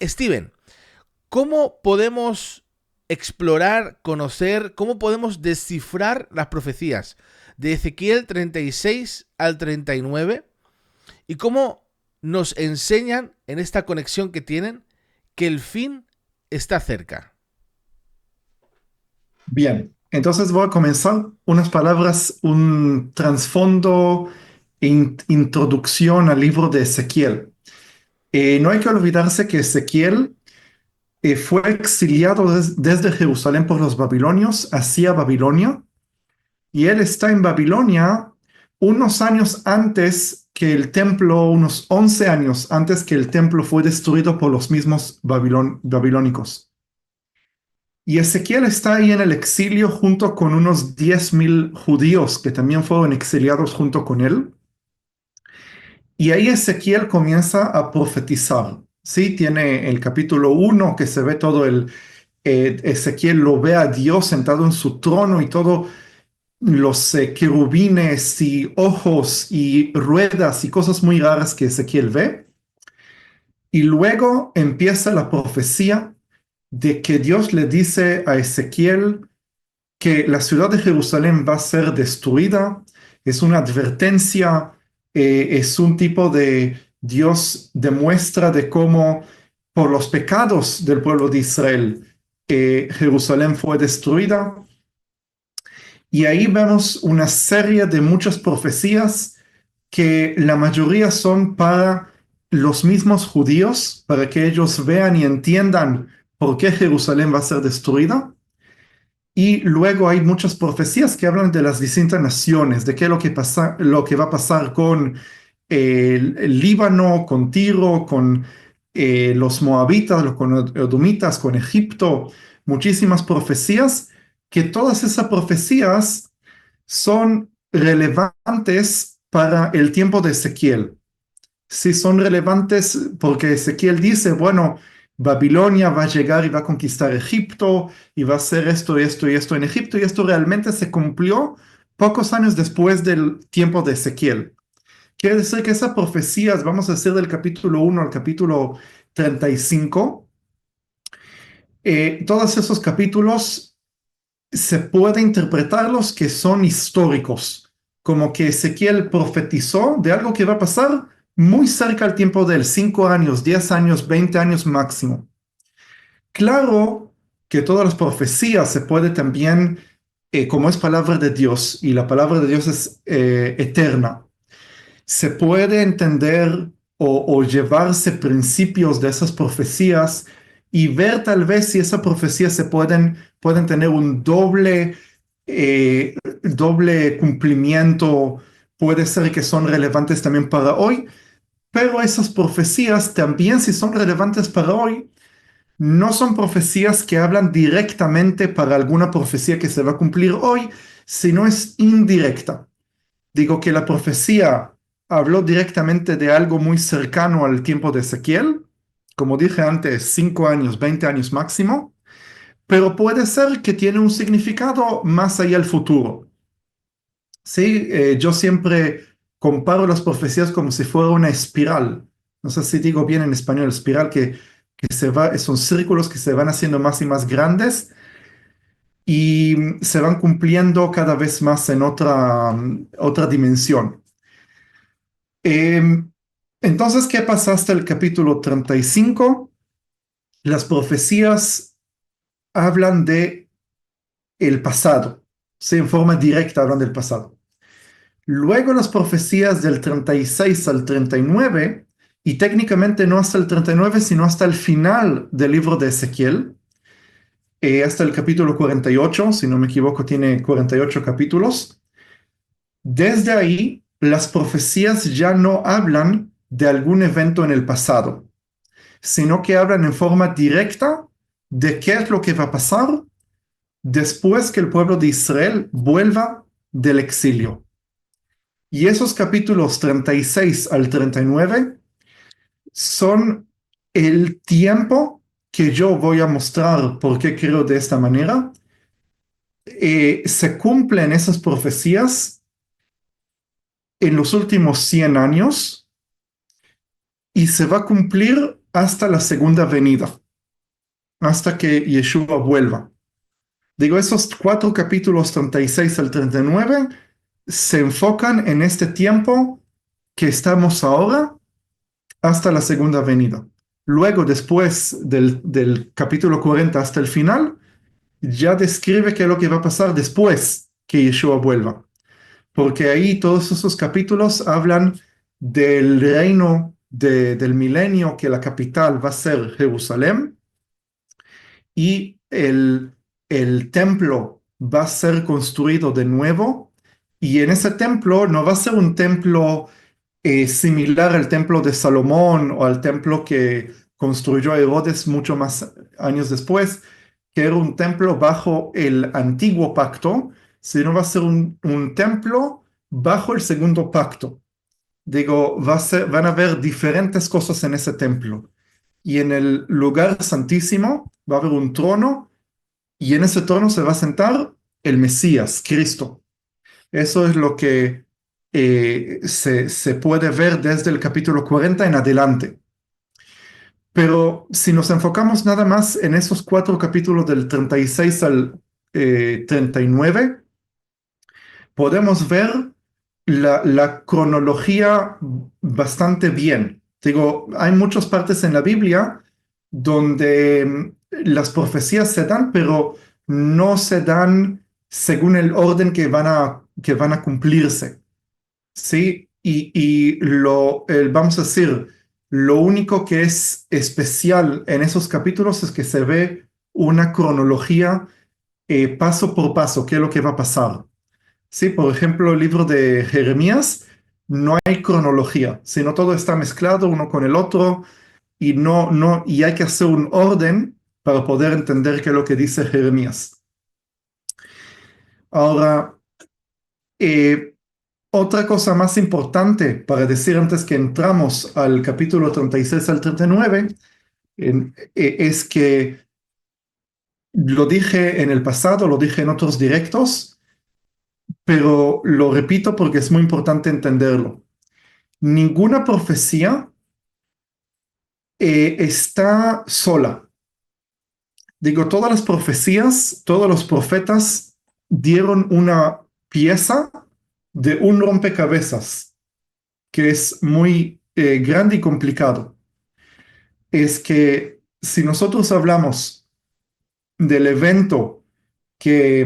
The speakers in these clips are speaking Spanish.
Steven, ¿cómo podemos explorar, conocer, cómo podemos descifrar las profecías de Ezequiel 36 al 39 y cómo nos enseñan en esta conexión que tienen que el fin está cerca? Bien, entonces voy a comenzar unas palabras, un trasfondo, introducción al libro de Ezequiel. No hay que olvidarse que Ezequiel fue exiliado desde Jerusalén por los babilonios hacia Babilonia, y él está en Babilonia unos años antes que el templo, unos 11 años antes que el templo fue destruido por los mismos babilónicos. Y Ezequiel está ahí en el exilio junto con unos 10.000 judíos que también fueron exiliados junto con él. Y ahí Ezequiel comienza a profetizar. Sí, tiene el capítulo 1 que se ve todo Ezequiel lo ve a Dios sentado en su trono y todos los querubines y ojos y ruedas y cosas muy raras que Ezequiel ve. Y luego empieza la profecía de que Dios le dice a Ezequiel que la ciudad de Jerusalén va a ser destruida. Es una advertencia, es un tipo de Dios demuestra de cómo por los pecados del pueblo de Israel Jerusalén fue destruida. Y ahí vemos una serie de muchas profecías que la mayoría son para los mismos judíos, para que ellos vean y entiendan por qué Jerusalén va a ser destruida. Y luego hay muchas profecías que hablan de las distintas naciones, de qué es lo que va a pasar con el Líbano, con Tiro, con los moabitas, con edomitas, con Egipto, muchísimas profecías, que todas esas profecías son relevantes para el tiempo de Ezequiel. Sí, son relevantes porque Ezequiel dice, bueno, Babilonia va a llegar y va a conquistar Egipto y va a hacer esto y esto y esto en Egipto, y esto realmente se cumplió pocos años después del tiempo de Ezequiel. Quiere decir que esas profecías, vamos a decir del capítulo 1 al capítulo 35, todos esos capítulos se puede interpretarlos que son históricos, como que Ezequiel profetizó de algo que va a pasar muy cerca al tiempo de él, 5 años, 10 años, 20 años máximo. Claro que todas las profecías se puede también, como es palabra de Dios y la palabra de Dios es eterna, se puede entender o llevarse principios de esas profecías y ver tal vez si esas profecías pueden tener un doble cumplimiento, puede ser que son relevantes también para hoy, pero esas profecías también si son relevantes para hoy, no son profecías que hablan directamente para alguna profecía que se va a cumplir hoy, sino es indirecta. Digo que la profecía habló directamente de algo muy cercano al tiempo de Ezequiel, como dije antes, 5 años, 20 años máximo, pero puede ser que tiene un significado más allá al futuro. Sí, yo siempre comparo las profecías como si fuera una espiral. No sé si digo bien en español, espiral que son círculos que se van haciendo más y más grandes y se van cumpliendo cada vez más en otra dimensión. Em, entonces, ¿qué pasa hasta el capítulo 35? Las profecías hablan de el pasado, sí, en forma directa hablan del pasado. Luego las profecías del 36 al 39, y técnicamente no hasta el 39, sino hasta el final del libro de Ezequiel, hasta el capítulo 48, si no me equivoco, tiene 48 capítulos. Desde ahí, las profecías ya no hablan de algún evento en el pasado, sino que hablan en forma directa de qué es lo que va a pasar después que el pueblo de Israel vuelva del exilio. Y esos capítulos 36 al 39 son el tiempo que yo voy a mostrar por qué creo de esta manera. Se cumplen esas profecías en los últimos 100 años y se va a cumplir hasta la segunda venida, hasta que Yeshua vuelva. Digo, esos cuatro capítulos 36 al 39 se enfocan en este tiempo que estamos ahora hasta la segunda venida. Luego, después del capítulo 40 hasta el final, ya describe qué es lo que va a pasar después que Yeshua vuelva. Porque ahí todos esos capítulos hablan del reino del milenio, que la capital va a ser Jerusalén, y el templo va a ser construido de nuevo, y en ese templo no va a ser un templo similar al templo de Salomón o al templo que construyó Herodes mucho más años después, que era un templo bajo el antiguo pacto, sino va a ser un templo bajo el segundo pacto. Digo, van a haber diferentes cosas en ese templo. Y en el lugar santísimo va a haber un trono y en ese trono se va a sentar el Mesías, Cristo. Eso es lo que se puede ver desde el capítulo 40 en adelante. Pero si nos enfocamos nada más en esos cuatro capítulos del 36 al 39, podemos ver la cronología bastante bien. Digo, hay muchas partes en la Biblia donde las profecías se dan, pero no se dan según el orden que van a cumplirse. ¿Sí? Vamos a decir, lo único que es especial en esos capítulos es que se ve una cronología paso por paso, qué es lo que va a pasar. Sí, por ejemplo, el libro de Jeremías, no hay cronología, sino todo está mezclado uno con el otro y hay que hacer un orden para poder entender qué es lo que dice Jeremías. Ahora, eh, otra cosa más importante para decir antes que entramos al capítulo 36 al 39 es que lo dije en el pasado, lo dije en otros directos, pero lo repito porque es muy importante entenderlo. Ninguna profecía está sola. Digo, todas las profecías, todos los profetas dieron una pieza de un rompecabezas que es muy grande y complicado. Es que si nosotros hablamos del evento que,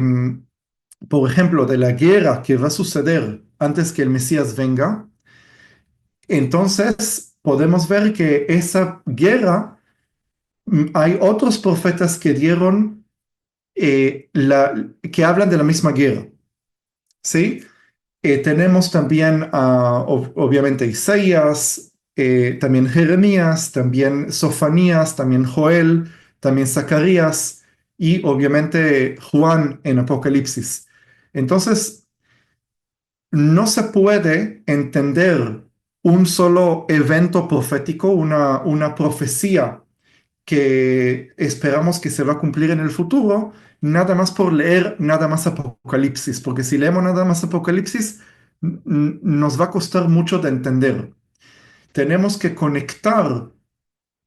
por ejemplo, de la guerra que va a suceder antes que el Mesías venga, entonces podemos ver que esa guerra, hay otros profetas que dieron, que hablan de la misma guerra, ¿sí? Tenemos también, obviamente, Isaías, también Jeremías, también Sofonías, también Joel, también Zacarías y obviamente Juan en Apocalipsis. Entonces, no se puede entender un solo evento profético, una profecía que esperamos que se va a cumplir en el futuro, nada más por leer nada más Apocalipsis, porque si leemos nada más Apocalipsis, nos va a costar mucho de entender. Tenemos que conectar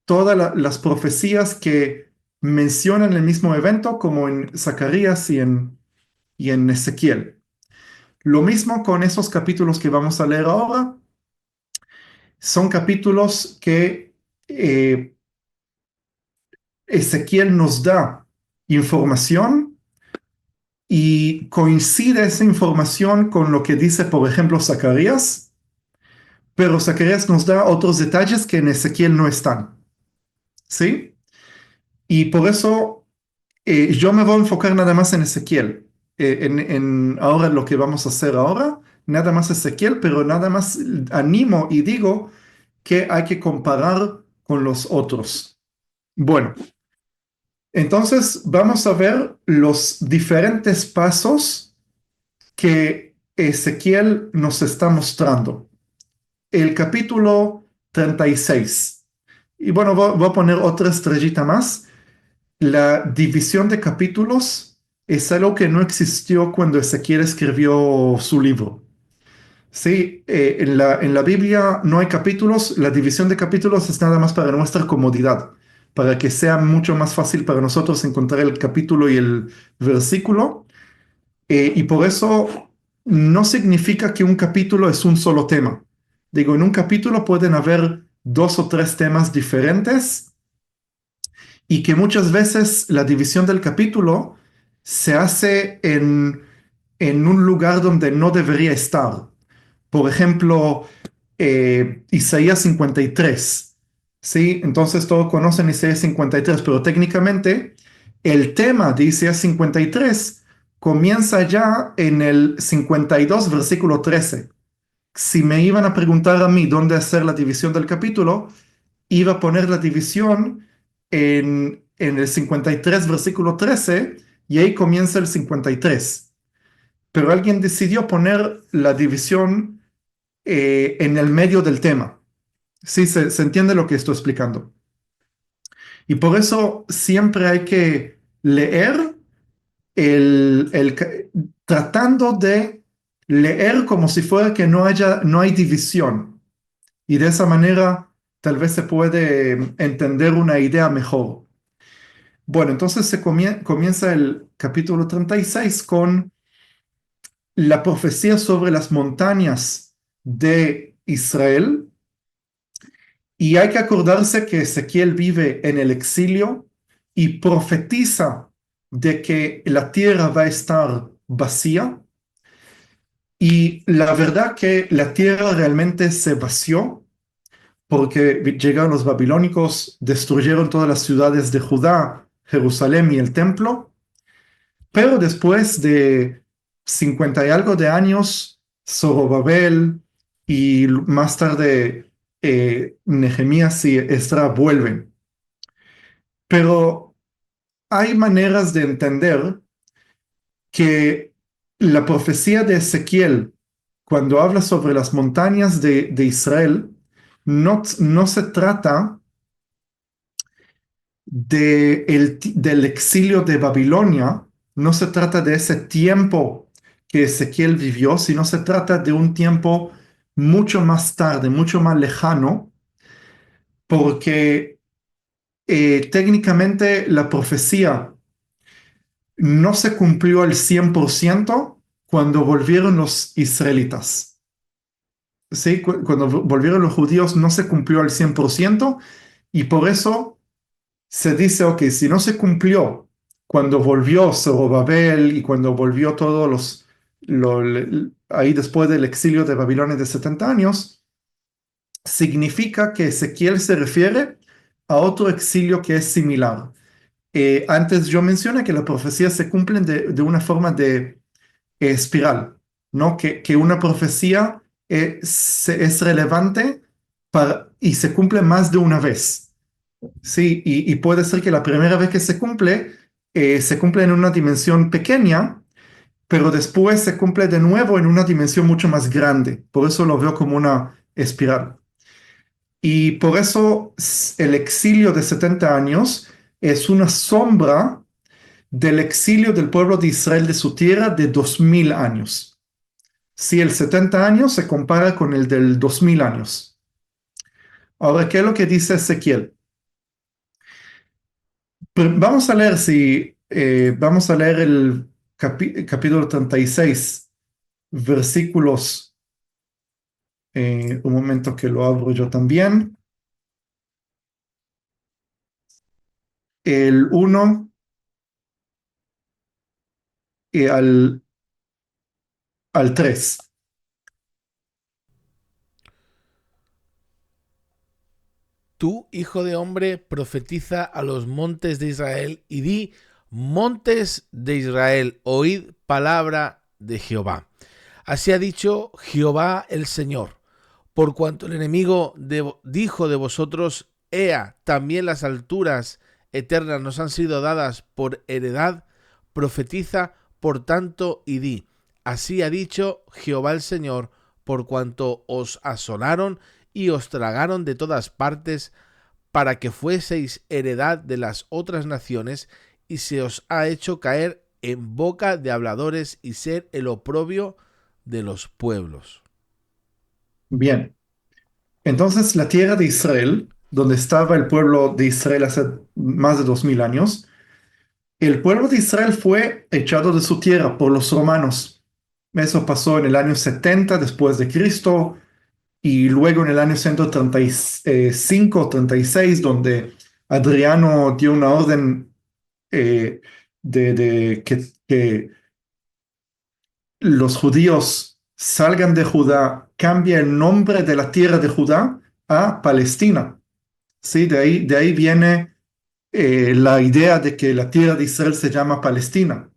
todas las profecías que mencionan el mismo evento, como en Zacarías y en Ezequiel. Lo mismo con esos capítulos que vamos a leer ahora. Son capítulos que Ezequiel nos da información y coincide esa información con lo que dice, por ejemplo, Zacarías, pero Zacarías nos da otros detalles que en Ezequiel no están, ¿sí? Y por eso yo me voy a enfocar nada más en Ezequiel, en ahora lo que vamos a hacer ahora, nada más Ezequiel, pero nada más animo y digo que hay que comparar con los otros. Bueno, entonces vamos a ver los diferentes pasos que Ezequiel nos está mostrando. El capítulo 36. Y bueno, voy a poner otra estrellita más. La división de capítulos es algo que no existió cuando Ezequiel escribió su libro. Sí, en la Biblia no hay capítulos, la división de capítulos es nada más para nuestra comodidad, para que sea mucho más fácil para nosotros encontrar el capítulo y el versículo. Y por eso no significa que un capítulo es un solo tema. Digo, en un capítulo pueden haber dos o tres temas diferentes y que muchas veces la división del capítulo se hace en un lugar donde no debería estar. Por ejemplo, Isaías 53. ¿Sí? Entonces todos conocen Isaías 53, pero técnicamente el tema de Isaías 53 comienza ya en el 52, versículo 13. Si me iban a preguntar a mí dónde hacer la división del capítulo, iba a poner la división en el 53, versículo 13, y ahí comienza el 53. Pero alguien decidió poner la división en el medio del tema. Sí, se entiende lo que estoy explicando. Y por eso siempre hay que leer tratando de leer como si fuera que no hay división. Y de esa manera tal vez se puede entender una idea mejor. Bueno, entonces comienza el capítulo 36 con la profecía sobre las montañas de Israel. Y hay que acordarse que Ezequiel vive en el exilio y profetiza de que la tierra va a estar vacía. Y la verdad que la tierra realmente se vació porque llegaron los babilónicos, destruyeron todas las ciudades de Judá, Jerusalén y el templo. Pero después de 50 y algo de años, Zorobabel y más tarde Nehemías y Esdra vuelven. Pero hay maneras de entender que la profecía de Ezequiel, cuando habla sobre las montañas de Israel, no se trata del exilio de Babilonia, no se trata de ese tiempo que Ezequiel vivió, sino se trata de un tiempo mucho más tarde, mucho más lejano, porque técnicamente la profecía no se cumplió al 100% cuando volvieron los israelitas. ¿Sí? Cuando volvieron los judíos no se cumplió al 100% y por eso se dice, ok, si no se cumplió cuando volvió Zorobabel y cuando volvió todos ahí después del exilio de Babilonia de 70 años, significa que Ezequiel se refiere a otro exilio que es similar. Antes yo mencioné que las profecías se cumplen de una forma de espiral, ¿no? Que una profecía es relevante y se cumple más de una vez. Sí, y puede ser que la primera vez que se cumple en una dimensión pequeña, pero después se cumple de nuevo en una dimensión mucho más grande. Por eso lo veo como una espiral. Y por eso el exilio de 70 años es una sombra del exilio del pueblo de Israel de su tierra de 2000 años. Si el 70 años se compara con el del 2000 años. Ahora, ¿qué es lo que dice Ezequiel? Vamos a leer vamos a leer el capítulo 36, versículos, un momento que lo abro yo también, el 1 y al 3. Tú, hijo de hombre, profetiza a los montes de Israel y di: montes de Israel, oíd palabra de Jehová. Así ha dicho Jehová el Señor: por cuanto el enemigo dijo de vosotros: Ea, también las alturas eternas nos han sido dadas por heredad, profetiza por tanto y di: así ha dicho Jehová el Señor, por cuanto os asolaron y os tragaron de todas partes, para que fueseis heredad de las otras naciones, y se os ha hecho caer en boca de habladores y ser el oprobio de los pueblos. Bien. Entonces, la tierra de Israel, donde estaba el pueblo de Israel hace más de 2000 años, el pueblo de Israel fue echado de su tierra por los romanos. Eso pasó en el año 70 después de Cristo y luego en el año 135 o 36, donde Adriano dio una orden de que los judíos salgan de Judá, cambia el nombre de la tierra de Judá a Palestina. Sí, de ahí viene la idea de que la tierra de Israel se llama Palestina.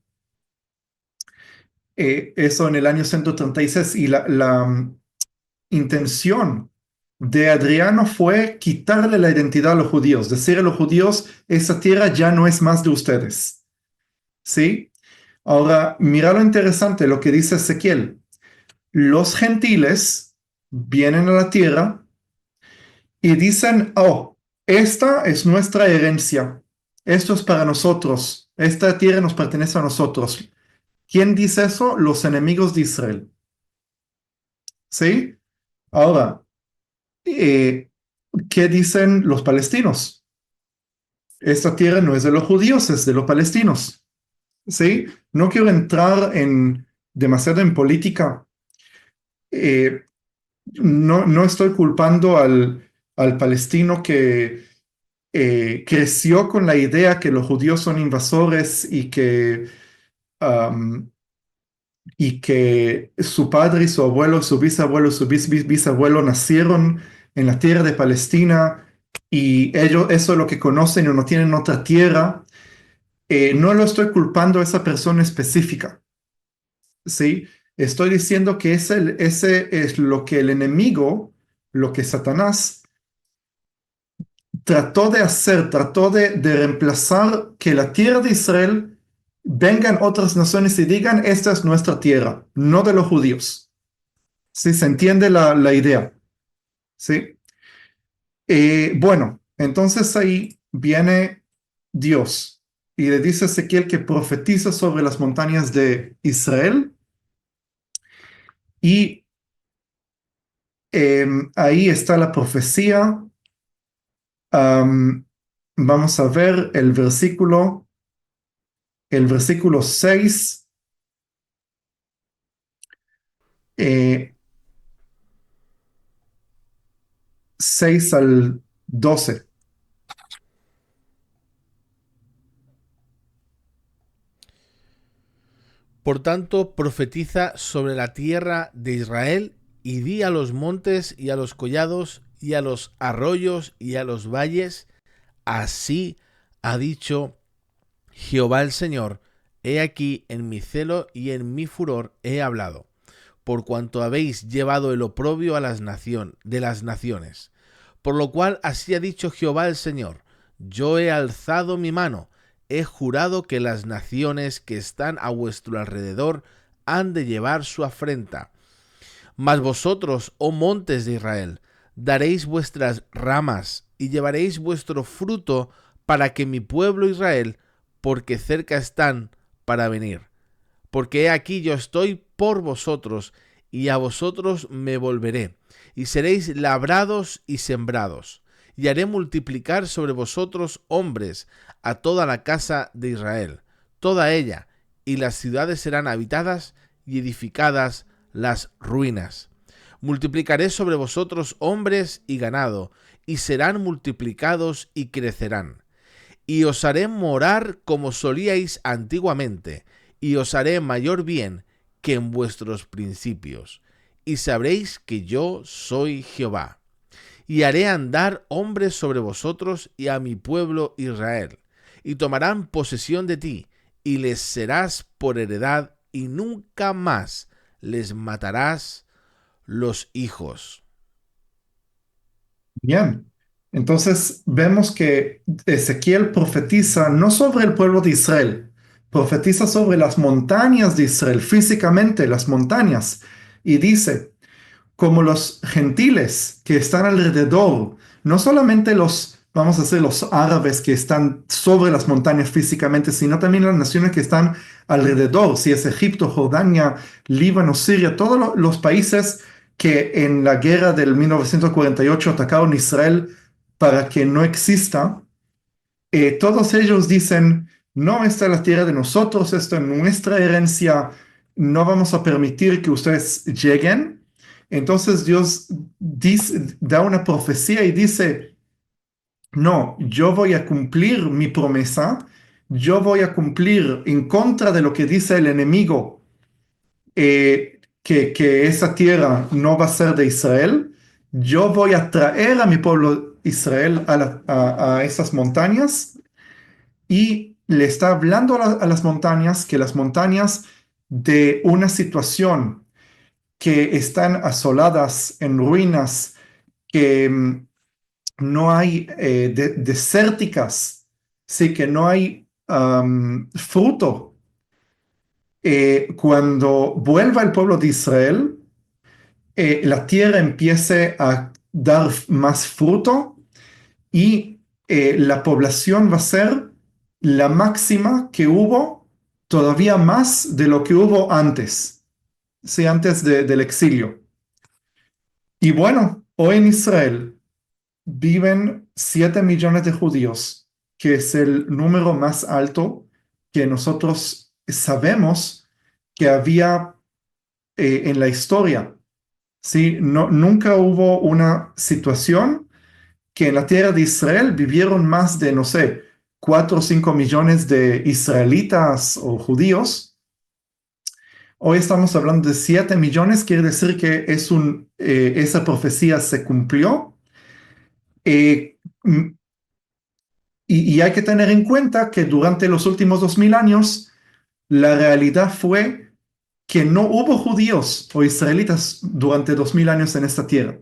Eso en el año 136 y la intención de Adriano fue quitarle la identidad a los judíos, decir a los judíos, esa tierra ya no es más de ustedes. ¿Sí? Ahora, mira lo interesante, lo que dice Ezequiel. Los gentiles vienen a la tierra y dicen, oh, esta es nuestra herencia, esto es para nosotros, esta tierra nos pertenece a nosotros. ¿Quién dice eso? Los enemigos de Israel. ¿Sí? Ahora, eh, ¿qué dicen los palestinos? Esta tierra no es de los judíos, es de los palestinos. ¿Sí? No quiero entrar demasiado en política. Eh, no estoy culpando al palestino que creció con la idea que los judíos son invasores um, y que su padre y su abuelo, su bisabuelo, su bisabuelo nacieron en la tierra de Palestina y ellos eso es lo que conocen y no tienen otra tierra. No lo estoy culpando a esa persona específica, ¿sí? Estoy diciendo que ese es lo que el enemigo, lo que Satanás trató de hacer, trató de reemplazar que la tierra de Israel vengan otras naciones y digan, esta es nuestra tierra, no de los judíos. ¿Sí? ¿Se entiende la idea? ¿Sí? Bueno, entonces ahí viene Dios y le dice a Ezequiel que profetiza sobre las montañas de Israel y ahí está la profecía. Am, vamos a ver el versículo 6, 6 al 12. Por tanto, profetiza sobre la tierra de Israel y di a los montes y a los collados y a los arroyos y a los valles, así ha dicho Jehová el Señor, he aquí en mi celo y en mi furor he hablado, por cuanto habéis llevado el oprobio a de las naciones. Por lo cual así ha dicho Jehová el Señor, yo he alzado mi mano, he jurado que las naciones que están a vuestro alrededor han de llevar su afrenta. Mas vosotros, oh montes de Israel, daréis vuestras ramas y llevaréis vuestro fruto para que mi pueblo Israel, porque cerca están para venir. Porque he aquí yo estoy por vosotros, y a vosotros me volveré, y seréis labrados y sembrados, y haré multiplicar sobre vosotros hombres a toda la casa de Israel, toda ella, y las ciudades serán habitadas y edificadas las ruinas. Multiplicaré sobre vosotros hombres y ganado, y serán multiplicados y crecerán. Y os haré morar como solíais antiguamente, y os haré mayor bien que en vuestros principios, y sabréis que yo soy Jehová. Y haré andar hombres sobre vosotros y a mi pueblo Israel, y tomarán posesión de ti, y les serás por heredad, y nunca más les matarás los hijos. Bien. Entonces vemos que Ezequiel profetiza no sobre el pueblo de Israel, profetiza sobre las montañas de Israel, físicamente las montañas, y dice, como los gentiles que están alrededor, no solamente vamos a decir, los árabes que están sobre las montañas físicamente, sino también las naciones que están alrededor, si es Egipto, Jordania, Líbano, Siria, todos los países que en la guerra del 1948 atacaron Israel para que no exista, todos ellos dicen, no, esta es la tierra de nosotros, esto es nuestra herencia, no vamos a permitir que ustedes lleguen. Entonces Dios da una profecía y dice, no, yo voy a cumplir mi promesa, yo voy a cumplir en contra de lo que dice el enemigo, que esa tierra no va a ser de Israel. Yo voy a traer a mi pueblo Israel a esas montañas y le está hablando a las montañas, que las montañas de una situación que están asoladas en ruinas, que no hay desérticas, sí, que no hay fruto. Cuando vuelva el pueblo de Israel, la tierra empiece a dar más fruto y la población va a ser la máxima que hubo, todavía más de lo que hubo antes, sí, antes del exilio. Y bueno, hoy en Israel viven 7 millones de judíos, que es el número más alto que nosotros sabemos que había en la historia. ¿Sí? No, nunca hubo una situación que en la tierra de Israel vivieron más de, no sé, 4 o 5 millones de israelitas o judíos. Hoy estamos hablando de 7 millones, quiere decir que esa profecía se cumplió. Eh, mm, y hay que tener en cuenta que durante los últimos 2000 años, la realidad fue que no hubo judíos o israelitas durante 2000 años en esta tierra.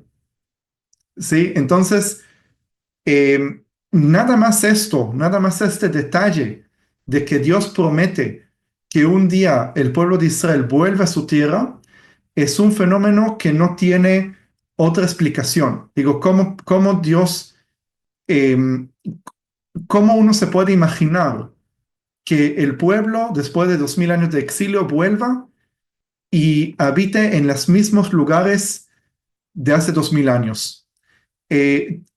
¿Sí? Entonces, nada más esto, nada más este detalle de que Dios promete que un día el pueblo de Israel vuelva a su tierra, es un fenómeno que no tiene otra explicación. Digo, ¿cómo Dios, em, cómo uno se puede imaginar que el pueblo, después de 2000 años de exilio, vuelva y habite en los mismos lugares de hace 2000 años?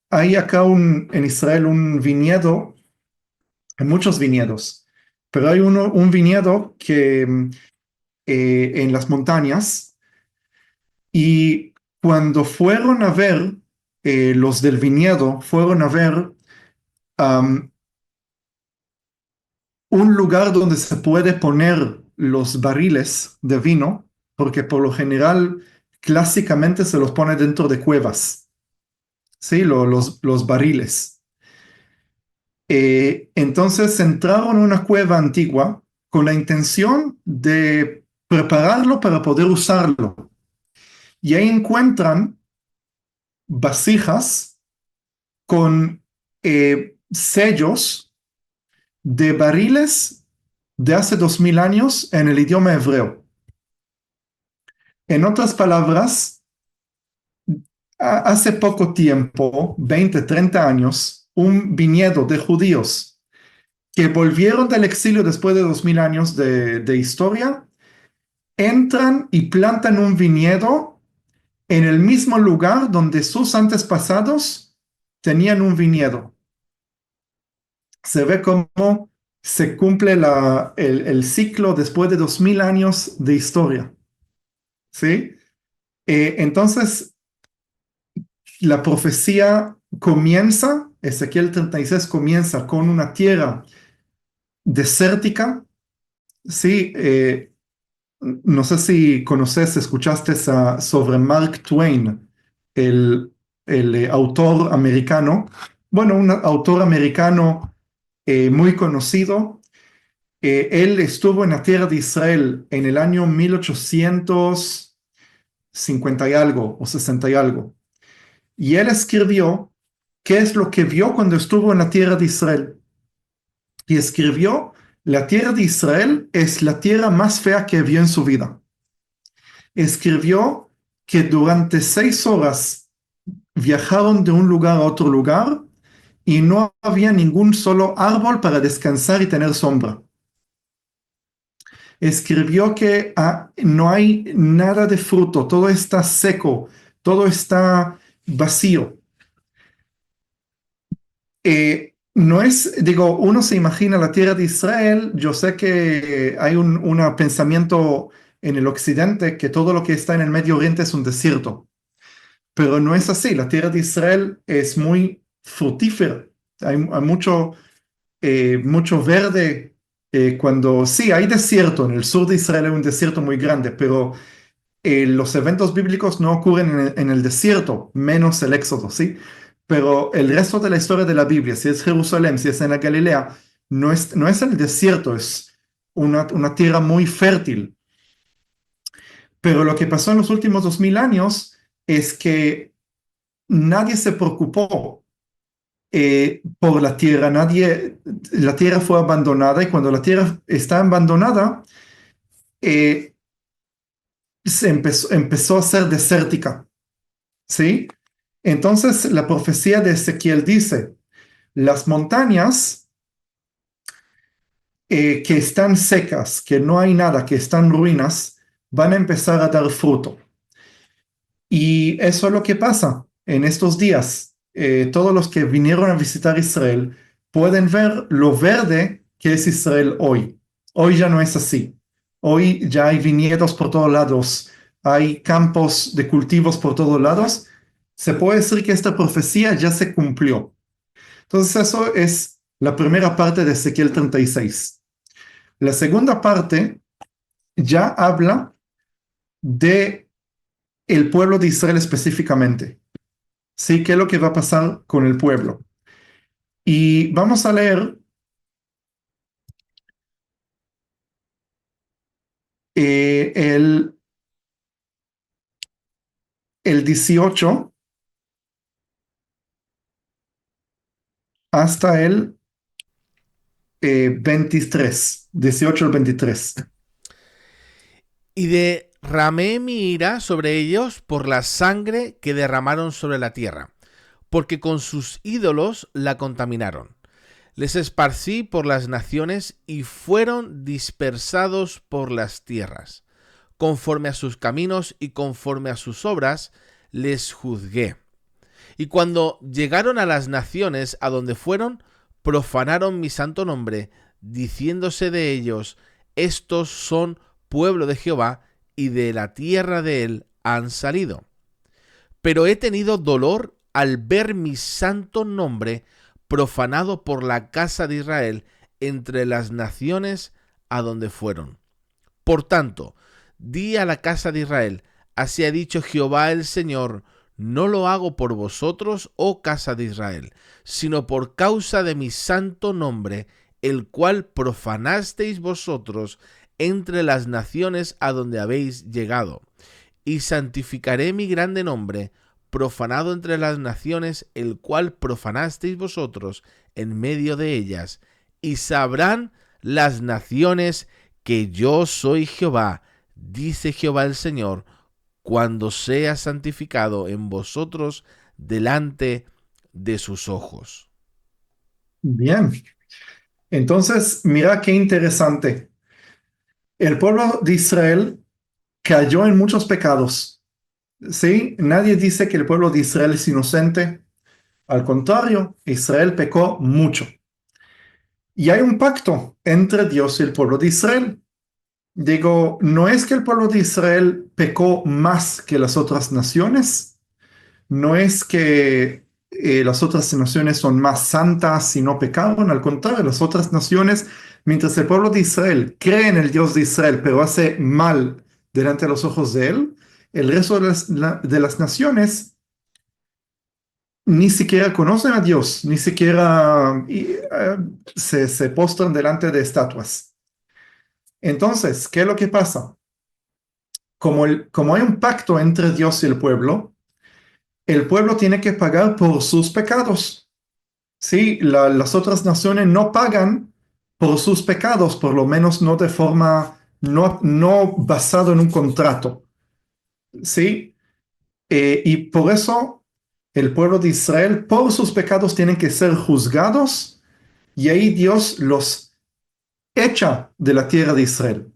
Hay acá en Israel un viñedo, hay muchos viñedos, pero hay un viñedo que en las montañas, y cuando fueron a ver, los del viñedo fueron a ver um, un lugar donde se puede poner los barriles de vino, porque por lo general, clásicamente se los pone dentro de cuevas, ¿sí? Los barriles. Entonces entraron a una cueva antigua con la intención de prepararlo para poder usarlo. Y ahí encuentran vasijas con sellos de barriles de hace 2000 años en el idioma hebreo. En otras palabras, hace poco tiempo, 20, 30 años, un viñedo de judíos que volvieron del exilio después de 2000 años de historia, entran y plantan un viñedo en el mismo lugar donde sus antepasados tenían un viñedo. Se ve cómo se cumple el ciclo después de 2000 años de historia. ¿Sí? Entonces, la profecía comienza, Ezequiel 36 comienza con una tierra desértica. ¿Sí? No sé si conoces, escuchaste sobre Mark Twain, el, el autor americano. Bueno, un autor americano muy conocido. Él estuvo en la tierra de Israel en el año 1850 y algo, o 60 y algo. Y él escribió qué es lo que vio cuando estuvo en la tierra de Israel. Y escribió, la tierra de Israel es la tierra más fea que vio en su vida. Escribió que durante 6 horas viajaron de un lugar a otro lugar y no había ningún solo árbol para descansar y tener sombra. escribió que no hay nada de fruto, todo está seco, todo está vacío. No es, digo, uno se imagina la tierra de Israel, yo sé que hay un pensamiento en el occidente que todo lo que está en el Medio Oriente es un desierto, pero no es así, la tierra de Israel es muy fructífera, hay mucho verde. Cuando sí, hay desierto, en el sur de Israel hay un desierto muy grande, pero los eventos bíblicos no ocurren en el desierto, menos el Éxodo, ¿sí? Pero el resto de la historia de la Biblia, si es Jerusalén, si es en la Galilea, no es el desierto, es una tierra muy fértil. Pero lo que pasó en los últimos 2000 años es que nadie se preocupó por la tierra, la tierra fue abandonada y cuando la tierra está abandonada, eh, empezó a ser desértica, ¿sí? Entonces la profecía de Ezequiel dice, las montañas que están secas, que no hay nada, que están ruinas, van a empezar a dar fruto. Y eso es lo que pasa en estos días. Todos los que vinieron a visitar Israel pueden ver lo verde que es Israel hoy. Hoy ya no es así. Hoy ya hay viñedos por todos lados, hay campos de cultivos por todos lados. Se puede decir que esta profecía ya se cumplió. Entonces eso es la primera parte de Ezequiel 36. La segunda parte ya habla de el pueblo de Israel específicamente. Sí, ¿qué es lo que va a pasar con el pueblo? Y vamos a leer el 18 hasta el 23, 18 al 23. Y derramé mi ira sobre ellos por la sangre que derramaron sobre la tierra, porque con sus ídolos la contaminaron. Les esparcí por las naciones y fueron dispersados por las tierras. Conforme a sus caminos y conforme a sus obras, les juzgué. Y cuando llegaron a las naciones a donde fueron, profanaron mi santo nombre, diciéndose de ellos, estos son pueblo de Jehová, y de la tierra de él han salido. Pero he tenido dolor al ver mi santo nombre profanado por la casa de Israel entre las naciones a donde fueron. Por tanto, di a la casa de Israel, así ha dicho Jehová el Señor, no lo hago por vosotros, oh casa de Israel, sino por causa de mi santo nombre, el cual profanasteis vosotros entre las naciones a donde habéis llegado. Y santificaré mi grande nombre, profanado entre las naciones, el cual profanasteis vosotros en medio de ellas, y sabrán las naciones que yo soy Jehová, dice Jehová el Señor, cuando sea santificado en vosotros delante de sus ojos. Bien, entonces mira qué interesante. El pueblo de Israel cayó en muchos pecados. ¿Sí? Nadie dice que el pueblo de Israel es inocente. Al contrario, Israel pecó mucho. Y hay un pacto entre Dios y el pueblo de Israel. Digo, no es que el pueblo de Israel pecó más que las otras naciones, no es que las otras naciones son más santas y no pecaron, al contrario, las otras naciones, mientras el pueblo de Israel cree en el Dios de Israel, pero hace mal delante de los ojos de él, el resto de las naciones ni siquiera conocen a Dios, ni siquiera se postran delante de estatuas. Entonces, ¿qué es lo que pasa? Como hay un pacto entre Dios y el pueblo tiene que pagar por sus pecados. Sí, las otras naciones no pagan por sus pecados, por lo menos no de forma, no basado en un contrato. Sí, y por eso el pueblo de Israel, por sus pecados, tienen que ser juzgados y ahí Dios los echa de la tierra de Israel.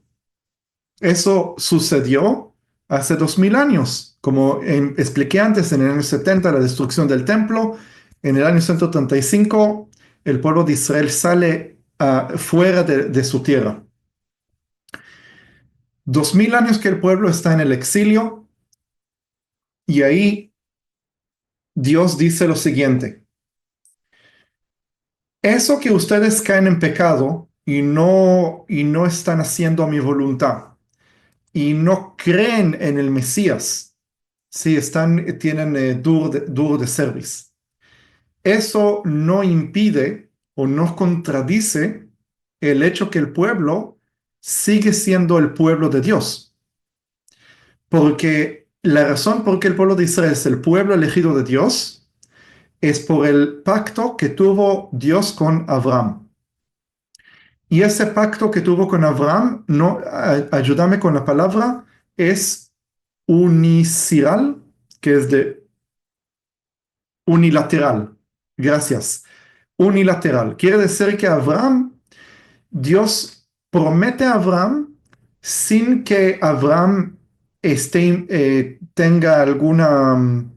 Eso sucedió hace 2000 años. Como expliqué antes, en el año 70 la destrucción del templo. En el año 135 el pueblo de Israel sale fuera de su tierra. 2000 años que el pueblo está en el exilio y ahí Dios dice lo siguiente. Eso que ustedes caen en pecado y no están haciendo mi voluntad y no creen en el Mesías, sí, tienen dur de service. Eso no impide o no contradice el hecho que el pueblo sigue siendo el pueblo de Dios. Porque la razón por qué el pueblo de Israel es el pueblo elegido de Dios es por el pacto que tuvo Dios con Abraham. Y ese pacto que tuvo con Abraham, no, ayúdame con la palabra, es uniciral, que es de unilateral. Gracias. Unilateral. Quiere decir que Dios promete a Abraham sin que Abraham tenga alguna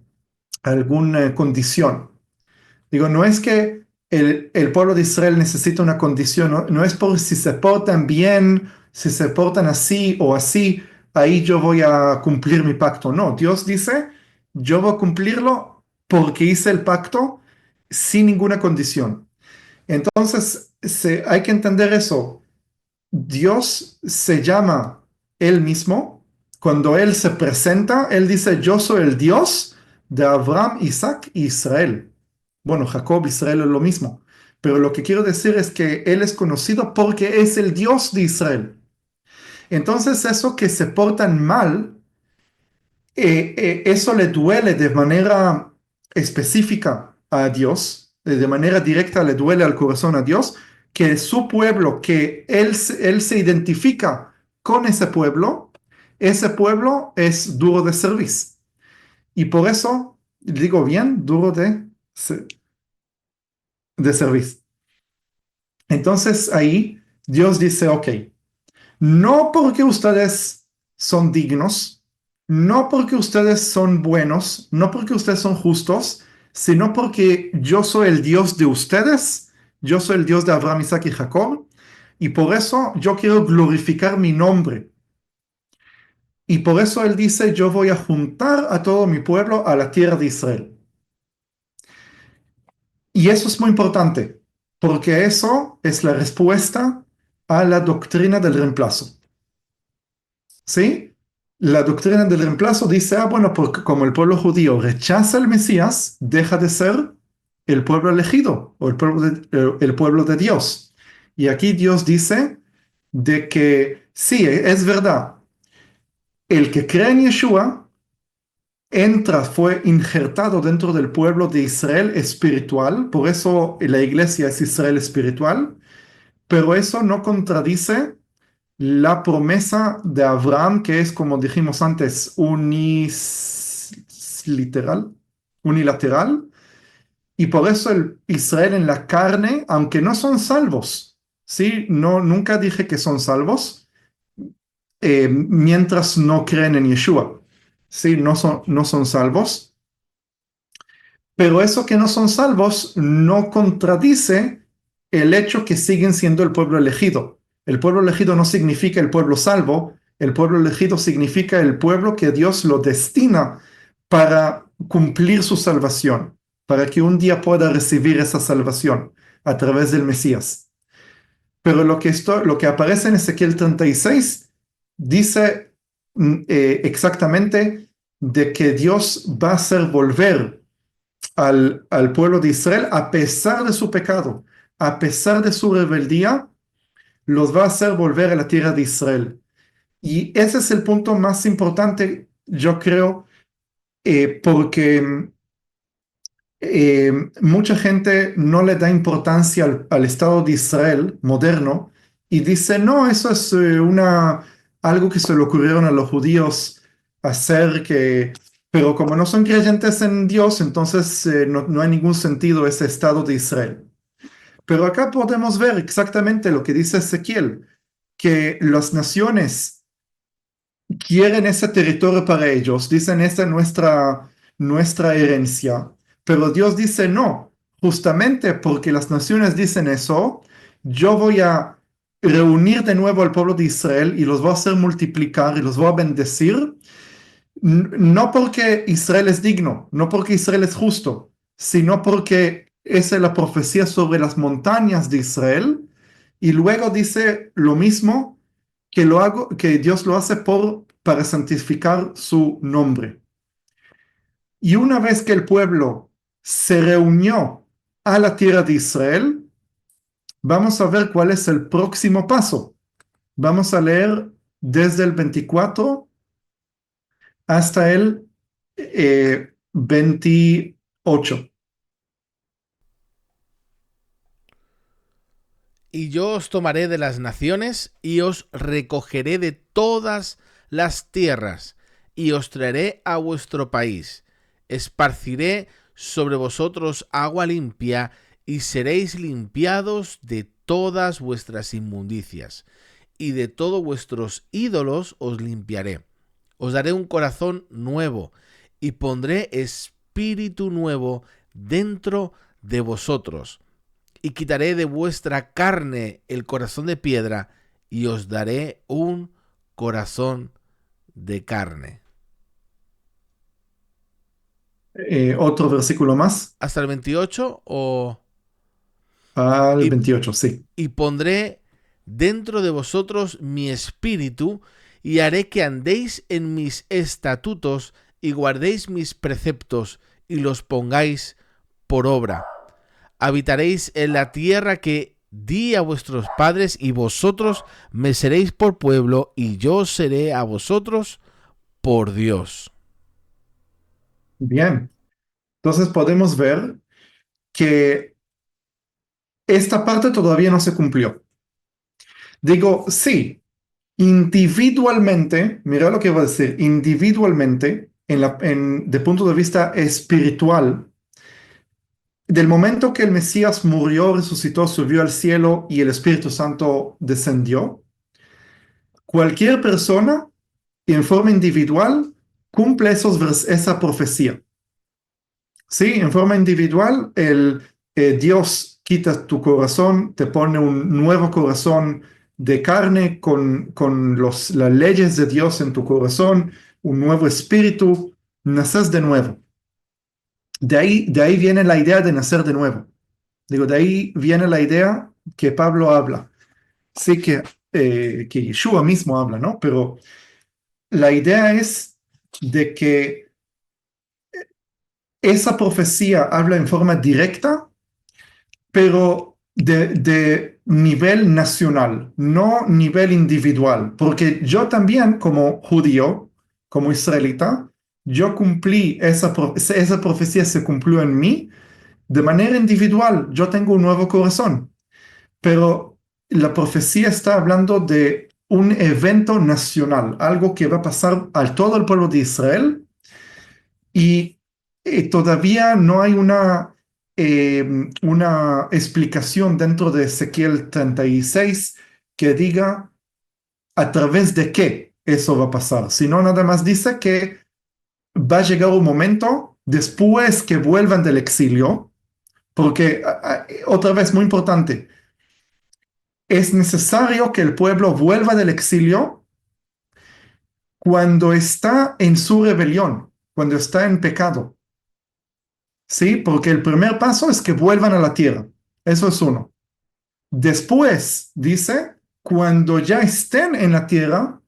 condición. Digo, no es que el pueblo de Israel necesita una condición, no es por si se portan bien, si se portan así o así, ahí yo voy a cumplir mi pacto. No, Dios dice, yo voy a cumplirlo porque hice el pacto sin ninguna condición. Entonces, hay que entender eso. Dios se llama Él mismo. Cuando Él se presenta, Él dice, yo soy el Dios de Abraham, Isaac y Israel. Bueno, Jacob, Israel es lo mismo. Pero lo que quiero decir es que Él es conocido porque es el Dios de Israel. Entonces, eso que se portan mal, eso le duele de manera específica a Dios, de manera directa le duele al corazón a Dios, que su pueblo, que él se identifica con ese pueblo es duro de servicio. Y por eso, digo bien, duro de servicio. Entonces ahí Dios dice, ok, no porque ustedes son dignos, no porque ustedes son buenos, no porque ustedes son justos, sino porque yo soy el Dios de ustedes, yo soy el Dios de Abraham, Isaac y Jacob, y por eso yo quiero glorificar mi nombre. Y por eso él dice, yo voy a juntar a todo mi pueblo a la tierra de Israel. Y eso es muy importante, porque eso es la respuesta a la doctrina del reemplazo. ¿Sí? La doctrina del reemplazo dice, bueno, porque como el pueblo judío rechaza al Mesías, deja de ser el pueblo elegido o el pueblo de Dios. Y aquí Dios dice de que sí, es verdad, el que cree en Yeshua fue injertado dentro del pueblo de Israel espiritual, por eso la iglesia es Israel espiritual, pero eso no contradice la promesa de Abraham, que es, como dijimos antes, unilateral, y por eso el Israel en la carne, aunque no son salvos, ¿sí? No, nunca dije que son salvos, mientras no creen en Yeshua, ¿sí? No son salvos. Pero eso que no son salvos no contradice el hecho que siguen siendo el pueblo elegido. El pueblo elegido no significa el pueblo salvo, el pueblo elegido significa el pueblo que Dios lo destina para cumplir su salvación, para que un día pueda recibir esa salvación a través del Mesías. Pero lo que aparece en Ezequiel 36 dice exactamente de que Dios va a hacer volver al pueblo de Israel, a pesar de su pecado, a pesar de su rebeldía, los va a hacer volver a la tierra de Israel. Y ese es el punto más importante, yo creo, porque mucha gente no le da importancia al Estado de Israel moderno y dice, no, eso es algo que se le ocurrieron a los judíos hacer pero como no son creyentes en Dios, entonces no hay ningún sentido ese Estado de Israel. Pero acá podemos ver exactamente lo que dice Ezequiel, que las naciones quieren ese territorio para ellos, dicen esta es nuestra herencia, pero Dios dice no, justamente porque las naciones dicen eso, yo voy a reunir de nuevo al pueblo de Israel y los voy a hacer multiplicar y los voy a bendecir, no porque Israel es digno, no porque Israel es justo, sino porque esa es la profecía sobre las montañas de Israel. Y luego dice lo mismo que lo hago, que Dios lo hace para santificar su nombre. Y una vez que el pueblo se reunió a la tierra de Israel, vamos a ver cuál es el próximo paso. Vamos a leer desde el 24 hasta el 28. Y yo os tomaré de las naciones y os recogeré de todas las tierras y os traeré a vuestro país. Esparciré sobre vosotros agua limpia y seréis limpiados de todas vuestras inmundicias y de todos vuestros ídolos os limpiaré. Os daré un corazón nuevo y pondré espíritu nuevo dentro de vosotros y quitaré de vuestra carne el corazón de piedra y os daré un corazón de carne. Otro versículo más, Hasta el 28 o... al Y, 28, sí. y pondré dentro de vosotros mi espíritu y haré que andéis en mis estatutos y guardéis mis preceptos y los pongáis por obra. Habitaréis en la tierra que di a vuestros padres y vosotros me seréis por pueblo y yo seré a vosotros por Dios. Bien. Entonces podemos ver que esta parte todavía no se cumplió. Digo, sí, individualmente, mira lo que voy a decir, individualmente, de punto de vista espiritual, del momento que el Mesías murió, resucitó, subió al cielo y el Espíritu Santo descendió, cualquier persona en forma individual cumple esa profecía. Sí, en forma individual, Dios quita tu corazón, te pone un nuevo corazón de carne con las leyes de Dios en tu corazón, un nuevo espíritu, naces de nuevo. De ahí viene la idea de nacer de nuevo. Digo, de ahí viene la idea que Pablo habla. Sí que Yeshua mismo habla, ¿no? Pero la idea es de que esa profecía habla en forma directa pero de nivel nacional, no nivel individual, porque yo también como judío, como israelita, yo cumplí esa profecía se cumplió en mí de manera individual, yo tengo un nuevo corazón, pero la profecía está hablando de un evento nacional, algo que va a pasar a todo el pueblo de Israel y todavía no hay una explicación dentro de Ezequiel 36 que diga a través de qué eso va a pasar, sino nada más dice que va a llegar un momento después que vuelvan del exilio, porque otra vez muy importante, es necesario que el pueblo vuelva del exilio cuando está en su rebelión, cuando está en pecado. ¿Sí? Porque el primer paso es que vuelvan a la tierra. Eso es uno. Después, dice, cuando ya estén en la tierra,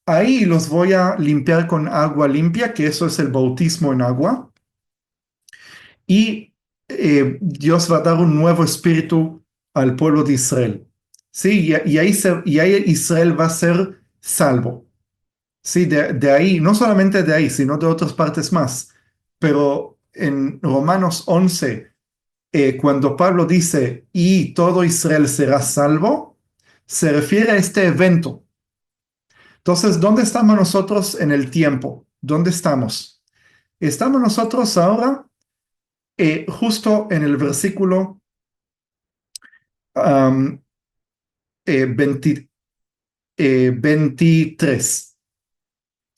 ahí los voy a limpiar con agua limpia, que eso es el bautismo en agua, y Dios va a dar un nuevo espíritu al pueblo de Israel. Sí, y ahí Israel va a ser salvo. Sí, de ahí, no solamente de ahí, sino de otras partes más. Pero en Romanos 11 cuando Pablo dice, y todo Israel será salvo, se refiere a este evento. Entonces, ¿dónde estamos nosotros en el tiempo? ¿Dónde estamos? Estamos nosotros ahora justo en el versículo um, 20, 23.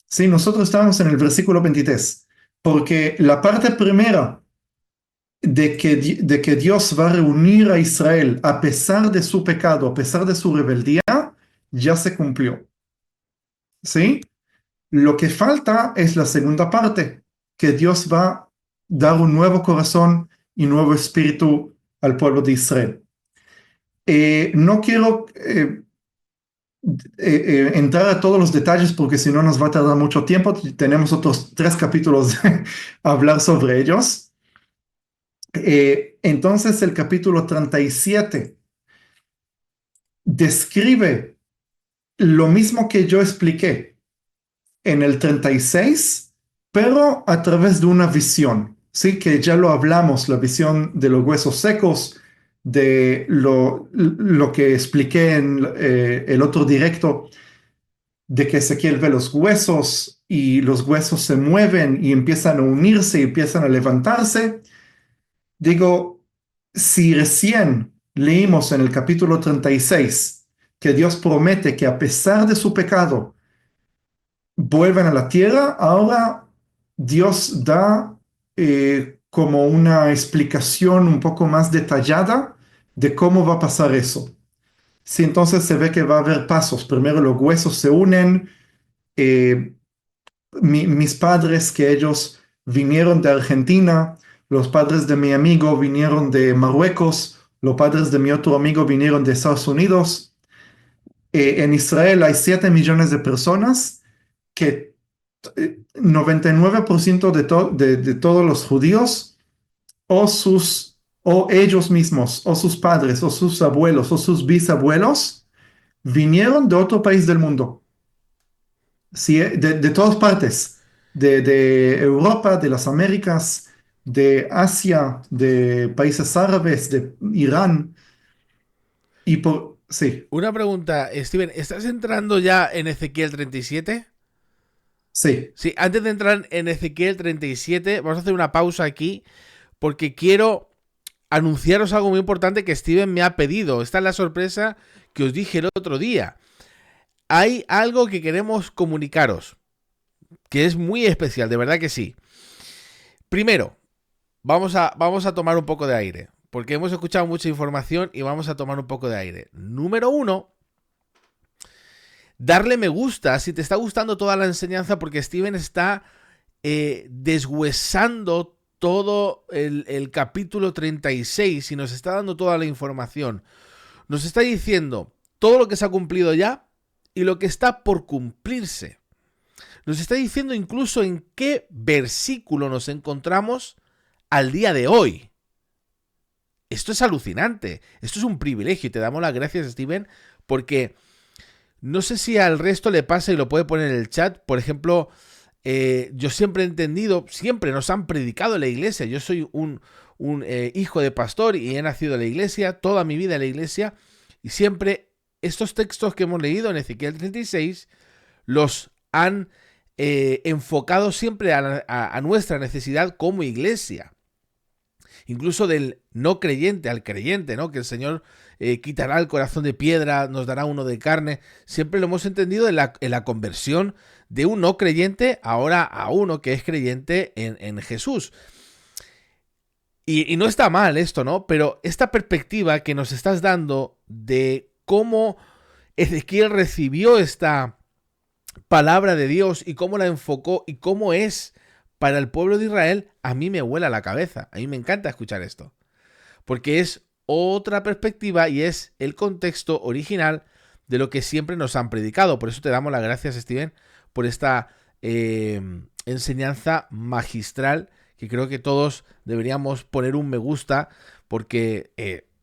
Sí, nosotros estamos en el versículo 23, porque la parte primera de que Dios va a reunir a Israel a pesar de su pecado, a pesar de su rebeldía, ya se cumplió. ¿Sí? Lo que falta es la segunda parte, que Dios va a dar un nuevo corazón y nuevo espíritu al pueblo de Israel. No quiero entrar a todos los detalles porque si no nos va a tardar mucho tiempo. Tenemos otros 3 capítulos de hablar sobre ellos. Entonces el capítulo 37 describe lo mismo que yo expliqué en el 36, pero a través de una visión, ¿sí? Que ya lo hablamos, la visión de los huesos secos, de lo que expliqué en el otro directo, de que Ezequiel ve los huesos y los huesos se mueven y empiezan a unirse y empiezan a levantarse. Digo, si recién leímos en el capítulo 36 que Dios promete que a pesar de su pecado, vuelven a la tierra, ahora Dios da como una explicación un poco más detallada de cómo va a pasar eso. Sí, entonces se ve que va a haber pasos. Primero los huesos se unen. eh, mis padres, que ellos vinieron de Argentina, los padres de mi amigo vinieron de Marruecos, los padres de mi otro amigo vinieron de Estados Unidos. En Israel hay 7 millones de personas que 99% de todos los judíos o ellos mismos o sus padres o sus abuelos o sus bisabuelos vinieron de otro país del mundo, sí, de todas partes, de Europa, de las Américas, de Asia, de países árabes, de Irán sí, Una pregunta, Steven, ¿estás entrando ya en Ezequiel 37? sí, Sí, antes de entrar en Ezequiel 37, vamos a hacer una pausa aquí porque quiero anunciaros algo muy importante que Steven me ha pedido. Esta es la sorpresa que os dije el otro día. Hay algo que queremos comunicaros, que es muy especial, de verdad que sí. Primero, vamos a tomar un poco de aire, porque hemos escuchado mucha información y vamos a tomar un poco de aire. Número uno, darle me gusta si te está gustando toda la enseñanza, porque Steven está deshuesando todo el capítulo 36 y nos está dando toda la información. Nos está diciendo todo lo que se ha cumplido ya y lo que está por cumplirse. Nos está diciendo incluso en qué versículo nos encontramos al día de hoy. Esto es alucinante, esto es un privilegio y te damos las gracias, Steven, porque no sé si al resto le pasa y lo puede poner en el chat. Por ejemplo, yo siempre he entendido, siempre nos han predicado en la iglesia. Yo soy un hijo de pastor y he nacido en la iglesia, toda mi vida en la iglesia, y siempre estos textos que hemos leído en Ezequiel 36 los han enfocado siempre a nuestra necesidad como iglesia. Incluso del no creyente al creyente, ¿no? Que el Señor quitará el corazón de piedra, nos dará uno de carne. Siempre lo hemos entendido en la conversión de un no creyente ahora a uno que es creyente en Jesús. Y no está mal esto, ¿no? Pero esta perspectiva que nos estás dando de cómo Ezequiel recibió esta palabra de Dios y cómo la enfocó y cómo es para el pueblo de Israel, a mí me vuela la cabeza. A mí me encanta escuchar esto. Porque es otra perspectiva y es el contexto original de lo que siempre nos han predicado. Por eso te damos las gracias, Steven, por esta enseñanza magistral que creo que todos deberíamos poner un me gusta porque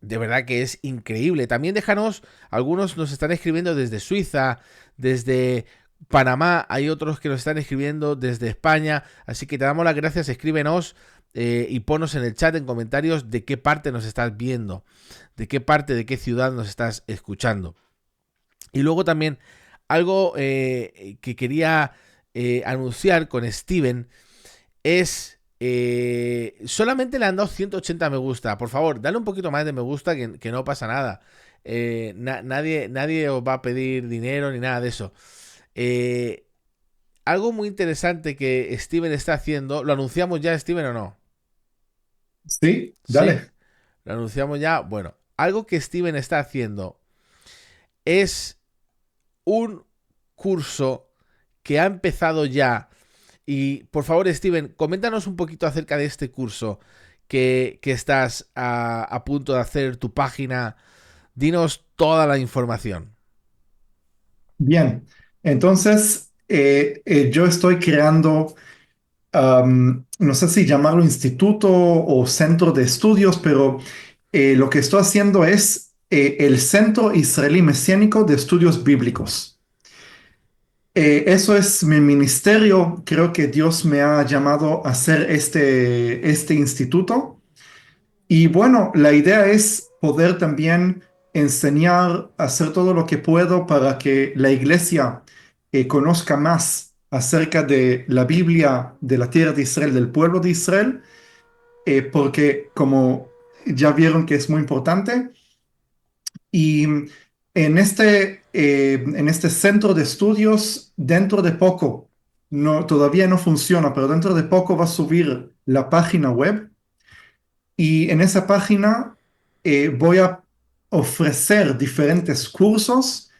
de verdad que es increíble. También déjanos, algunos nos están escribiendo desde Suiza, desde Panamá, hay otros que nos están escribiendo desde España, así que te damos las gracias, escríbenos y ponos en el chat, en comentarios, de qué parte nos estás viendo, de qué parte, de qué ciudad nos estás escuchando. Y luego también algo que quería anunciar con Steven es... solamente le han dado 180 me gusta. Por favor, dale un poquito más de me gusta que no pasa nada. Nadie os va a pedir dinero ni nada de eso. algo muy interesante que Steven está haciendo, ¿lo anunciamos ya, Steven, o no? Sí, ¿Sí? dale. Lo anunciamos ya. Bueno, algo que Steven está haciendo es un curso que ha empezado ya. Y por favor, Steven, coméntanos un poquito acerca de este curso que estás a punto de hacer, tu página. Dinos toda la información. Bien, entonces yo estoy creando, no sé si llamarlo instituto o centro de estudios, pero lo que estoy haciendo es el Centro Israelí Mesiánico de Estudios Bíblicos. Eso es mi ministerio. Creo que Dios me ha llamado a hacer este instituto. Y bueno, la idea es poder también enseñar, hacer todo lo que puedo para que la iglesia conozca más acerca de la Biblia, de la tierra de Israel, del pueblo de Israel, porque como ya vieron que es muy importante. Y en este centro de estudios, dentro de poco, no, todavía no funciona, pero dentro de poco va a subir la página web y en esa página voy a ofrecer diferentes cursos.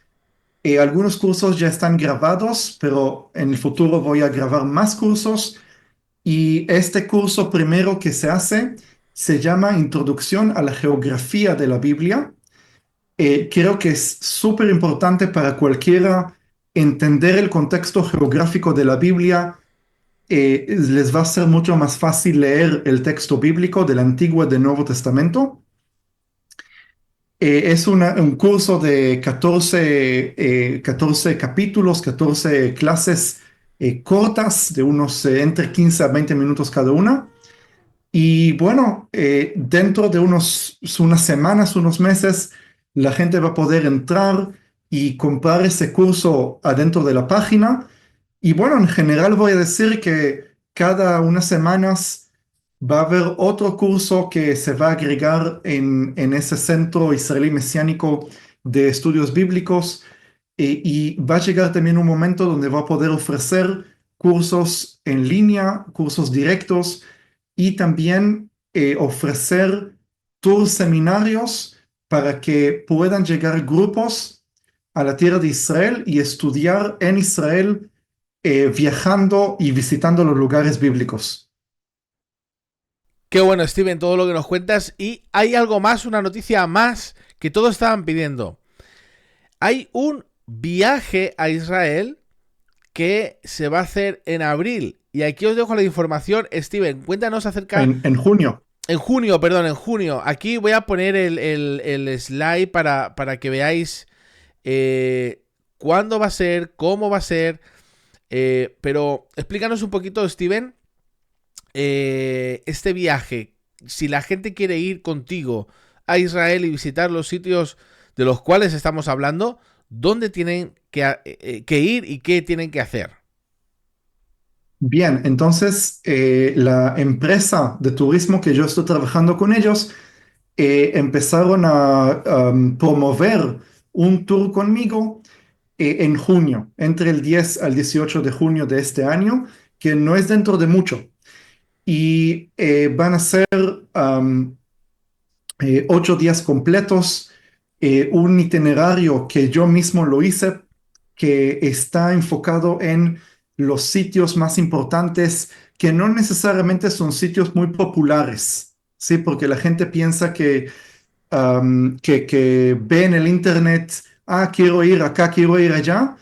Algunos cursos ya están grabados, pero en el futuro voy a grabar más cursos. Y este curso primero que se hace se llama Introducción a la Geografía de la Biblia. Creo que es súper importante para cualquiera entender el contexto geográfico de la Biblia. Les va a ser mucho más fácil leer el texto bíblico del Antiguo y del Nuevo Testamento. Es un curso de 14 capítulos, 14 clases cortas de unos entre 15 a 20 minutos cada una. Y bueno, dentro de unas semanas, unos meses, la gente va a poder entrar y comprar ese curso adentro de la página. Y bueno, en general voy a decir que cada unas semanas va a haber otro curso que se va a agregar en ese centro israelí mesiánico de estudios bíblicos. Y va a llegar también un momento donde va a poder ofrecer cursos en línea, cursos directos y también ofrecer tours seminarios para que puedan llegar grupos a la tierra de Israel y estudiar en Israel, viajando y visitando los lugares bíblicos. Qué bueno, Steven, todo lo que nos cuentas. Y hay algo más, una noticia más que todos estaban pidiendo. Hay un viaje a Israel que se va a hacer en abril. Y aquí os dejo la información. Steven, cuéntanos acerca. En junio. En junio, perdón, en junio. Aquí voy a poner el slide para que veáis cuándo va a ser, cómo va a ser. Pero explícanos un poquito, Steven, este viaje. Si la gente quiere ir contigo a Israel y visitar los sitios de los cuales estamos hablando, ¿dónde tienen que ir y qué tienen que hacer? Bien, entonces la empresa de turismo que yo estoy trabajando con ellos empezaron a promover un tour conmigo en junio, entre el 10 al 18 de junio de este año, que no es dentro de mucho. Y van a ser 8 días completos, un itinerario que yo mismo lo hice, que está enfocado en los sitios más importantes, que no necesariamente son sitios muy populares, ¿sí? Porque la gente piensa que ve en el internet, quiero ir acá, quiero ir allá,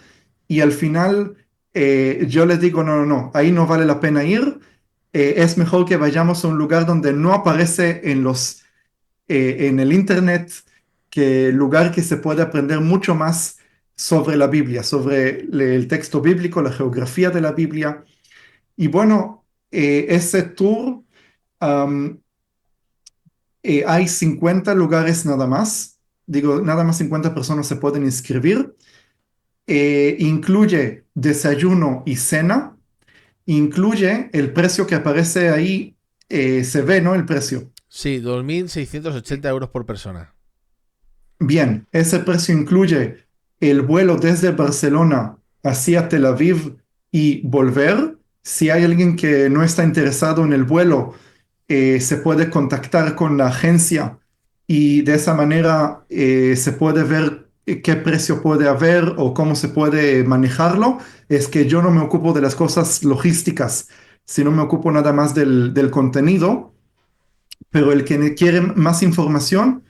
y al final yo les digo, no, no, no, ahí no vale la pena ir. Es mejor que vayamos a un lugar donde no aparece en el internet, que lugar que se puede aprender mucho más sobre la Biblia, sobre el texto bíblico, la geografía de la Biblia. Y bueno, ese tour, am, hay 50 lugares nada más. Digo, nada más 50 personas se pueden inscribir. Incluye desayuno y cena. Incluye el precio que aparece ahí. Se ve, ¿no? El precio. Sí, 2.680 € por persona. Bien, ese precio incluye el vuelo desde Barcelona hacia Tel Aviv y volver. Si hay alguien que no está interesado en el vuelo, se puede contactar con la agencia y de esa manera se puede ver qué precio puede haber o cómo se puede manejarlo. Es que yo no me ocupo de las cosas logísticas, sino me ocupo nada más del contenido, pero el que quiere más información,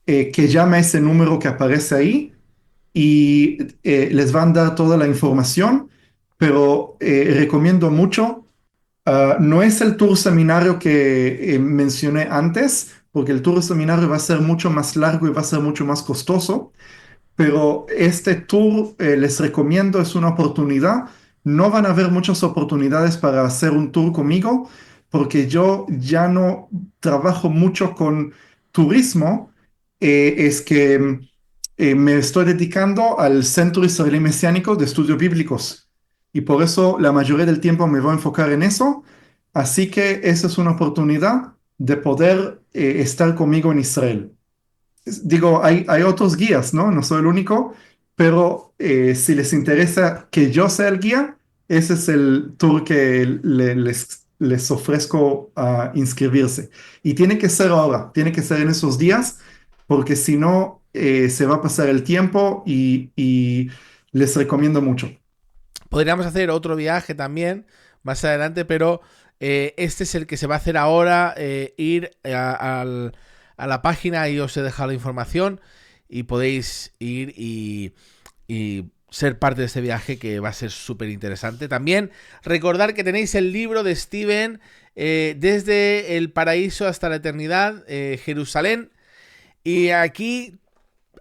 que llame a ese número que aparece ahí y les van a dar toda la información, pero recomiendo mucho. No es el tour seminario que mencioné antes, porque el tour seminario va a ser mucho más largo y va a ser mucho más costoso, pero este tour les recomiendo, es una oportunidad. No van a haber muchas oportunidades para hacer un tour conmigo, porque yo ya no trabajo mucho con turismo. Es que me estoy dedicando al Centro Israelí Mesiánico de Estudios Bíblicos y por eso la mayoría del tiempo me voy a enfocar en eso. Así que esa es una oportunidad de poder estar conmigo en Israel. Digo, hay otros guías, ¿no? No soy el único, pero si les interesa que yo sea el guía, ese es el tour que les ofrezco a inscribirse. Y tiene que ser ahora, tiene que ser en esos días, porque si no, se va a pasar el tiempo y les recomiendo mucho. Podríamos hacer otro viaje también más adelante, pero este es el que se va a hacer ahora. Ir a la página y os he dejado la información y podéis ir y ser parte de este viaje que va a ser súper interesante. También recordar que tenéis el libro de Steven, desde el paraíso hasta la eternidad, Jerusalén. Y aquí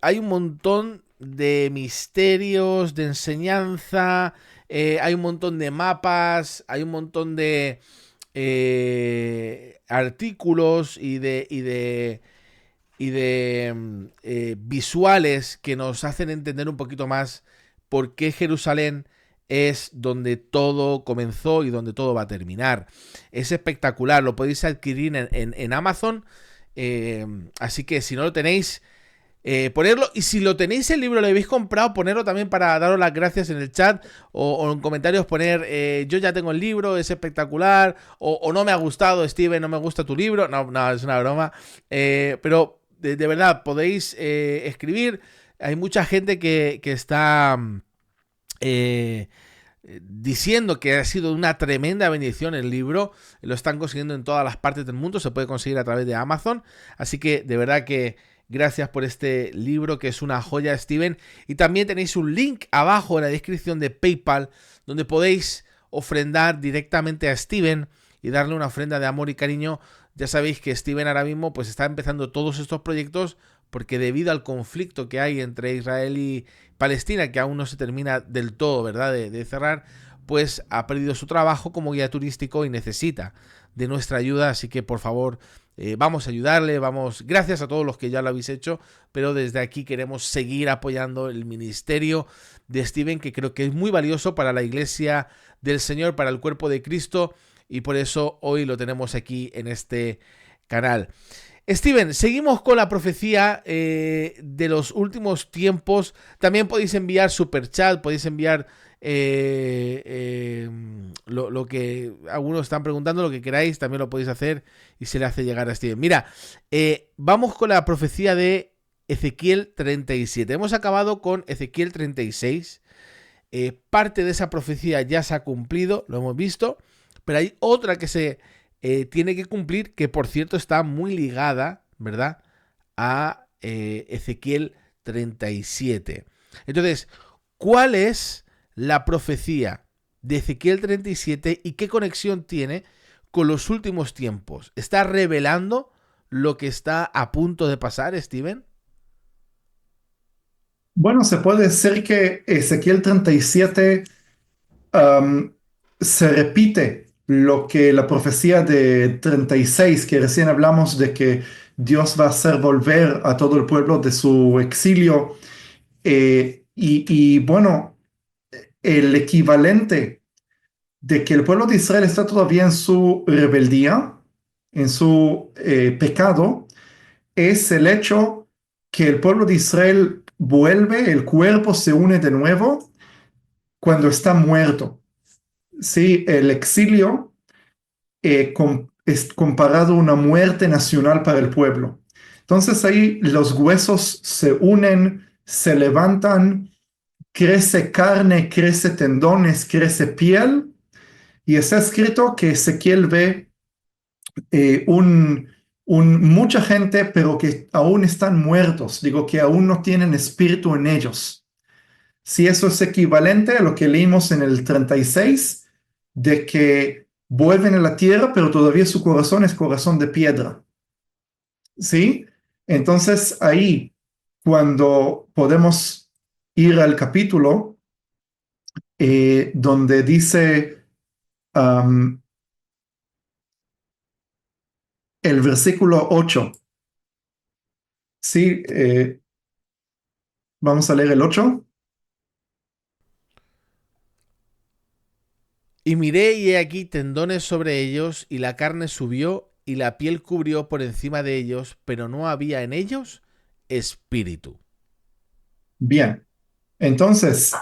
hay un montón de misterios, de enseñanza, hay un montón de mapas, hay un montón de artículos y de visuales que nos hacen entender un poquito más por qué Jerusalén es donde todo comenzó y donde todo va a terminar. Es espectacular, lo podéis adquirir en Amazon, así que si no lo tenéis, ponerlo. Y si lo tenéis el libro, lo habéis comprado, ponerlo también para daros las gracias en el chat o en comentarios, poner yo ya tengo el libro, es espectacular, o no me ha gustado, Steven, no me gusta tu libro. No, no, es una broma. Pero de verdad, podéis escribir. Hay mucha gente que está eh, diciendo que ha sido una tremenda bendición el libro. Lo están consiguiendo en todas las partes del mundo, se puede conseguir a través de Amazon. Así que de verdad que gracias por este libro, que es una joya, Steven. Y también tenéis un link abajo en la descripción de PayPal, donde podéis ofrendar directamente a Steven y darle una ofrenda de amor y cariño. Ya sabéis que Steven ahora mismo pues está empezando todos estos proyectos porque debido al conflicto que hay entre Israel y Palestina, que aún no se termina del todo, ¿verdad?, de cerrar, pues ha perdido su trabajo como guía turístico y necesita de nuestra ayuda. Así que por favor, vamos a ayudarle, vamos, gracias a todos los que ya lo habéis hecho, pero desde aquí queremos seguir apoyando el ministerio de Steven, que creo que es muy valioso para la iglesia del Señor, para el cuerpo de Cristo, y por eso hoy lo tenemos aquí en este canal. Steven, seguimos con la profecía de los últimos tiempos. También podéis enviar superchat, podéis enviar lo que algunos están preguntando, lo que queráis, también lo podéis hacer y se le hace llegar a Steven. Mira, vamos con la profecía de Ezequiel 37. Hemos acabado con Ezequiel 36. Parte de esa profecía ya se ha cumplido, lo hemos visto, pero hay otra que se tiene que cumplir, que por cierto está muy ligada, ¿verdad?, a Ezequiel 37. Entonces, ¿cuál es la profecía de Ezequiel 37 y qué conexión tiene con los últimos tiempos? ¿Está revelando lo que está a punto de pasar, Steven? Bueno, se puede decir que Ezequiel 37 am, se repite lo que la profecía de 36 que recién hablamos de que Dios va a hacer volver a todo el pueblo de su exilio. Y bueno, el equivalente de que el pueblo de Israel está todavía en su rebeldía, en su pecado, es el hecho que el pueblo de Israel vuelve, el cuerpo se une de nuevo cuando está muerto. Sí, el exilio es comparado a una muerte nacional para el pueblo. Entonces ahí los huesos se unen, se levantan, crece carne, crece tendones, crece piel, y está escrito que Ezequiel ve eh, un, mucha gente, pero que aún están muertos, digo que aún no tienen espíritu en ellos. Si eso es equivalente a lo que leímos en el 36, de que vuelven a la tierra, pero todavía su corazón es corazón de piedra. ¿Sí? Entonces ahí, cuando podemos ir al capítulo donde dice um, el versículo 8, ¿sí? Vamos a leer el 8. Y miré y he aquí tendones sobre ellos, y la carne subió, y la piel cubrió por encima de ellos, pero no había en ellos espíritu. Bien, entonces,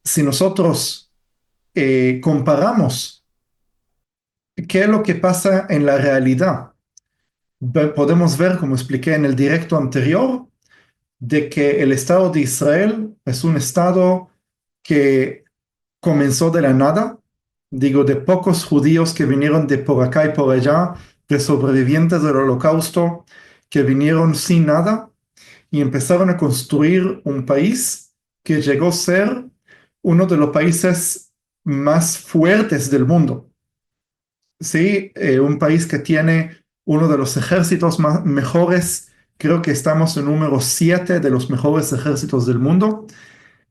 si nosotros comparamos qué es lo que pasa en la realidad, podemos ver, como expliqué en el directo anterior, de que el Estado de Israel es un Estado que comenzó de la nada, digo, de pocos judíos que vinieron de por acá y por allá, de sobrevivientes del Holocausto, que vinieron sin nada y empezaron a construir un país que llegó a ser uno de los países más fuertes del mundo. Sí, un país que tiene uno de los ejércitos mejores, creo que estamos en número 7 de los mejores ejércitos del mundo,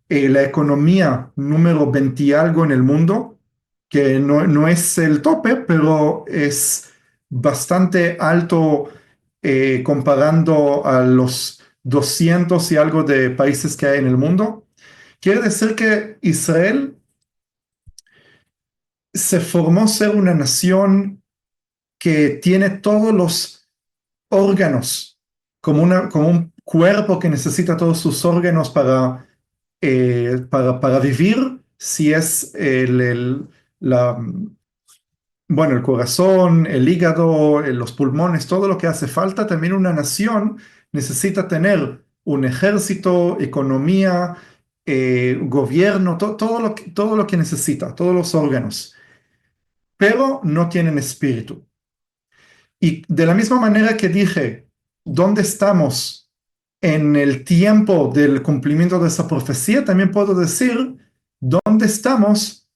la economía número 20 y algo en el mundo, que no es el tope, pero es bastante alto comparando a los 200 y algo de países que hay en el mundo. Quiere decir que Israel se formó ser una nación que tiene todos los órganos, como un cuerpo que necesita todos sus órganos para vivir, si es la, bueno, el corazón, el hígado, los pulmones, todo lo que hace falta, también una nación necesita tener un ejército, economía, gobierno, todo lo que necesita, todos los órganos, pero no tienen espíritu. Y de la misma manera que dije, ¿dónde estamos en el tiempo del cumplimiento de esa profecía? También puedo decir, ¿dónde estamos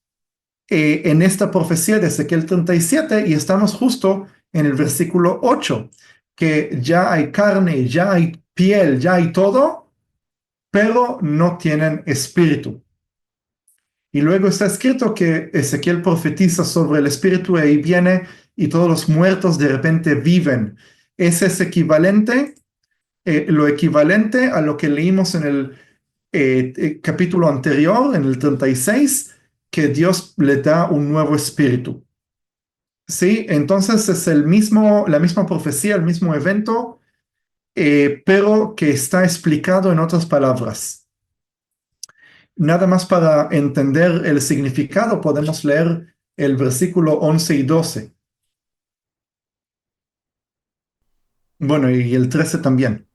en esta profecía de Ezequiel 37? Y estamos justo en el versículo 8, que ya hay carne, ya hay piel, ya hay todo, pero no tienen espíritu. Y luego está escrito que Ezequiel profetiza sobre el espíritu y ahí viene y todos los muertos de repente viven. Ese es equivalente, lo equivalente a lo que leímos en el capítulo anterior, en el 36, que Dios le da un nuevo espíritu. Sí, entonces es la misma profecía, el mismo evento, pero que está explicado en otras palabras. Nada más para entender el significado, podemos leer el versículo 11 y 12. Bueno, y el 13 también.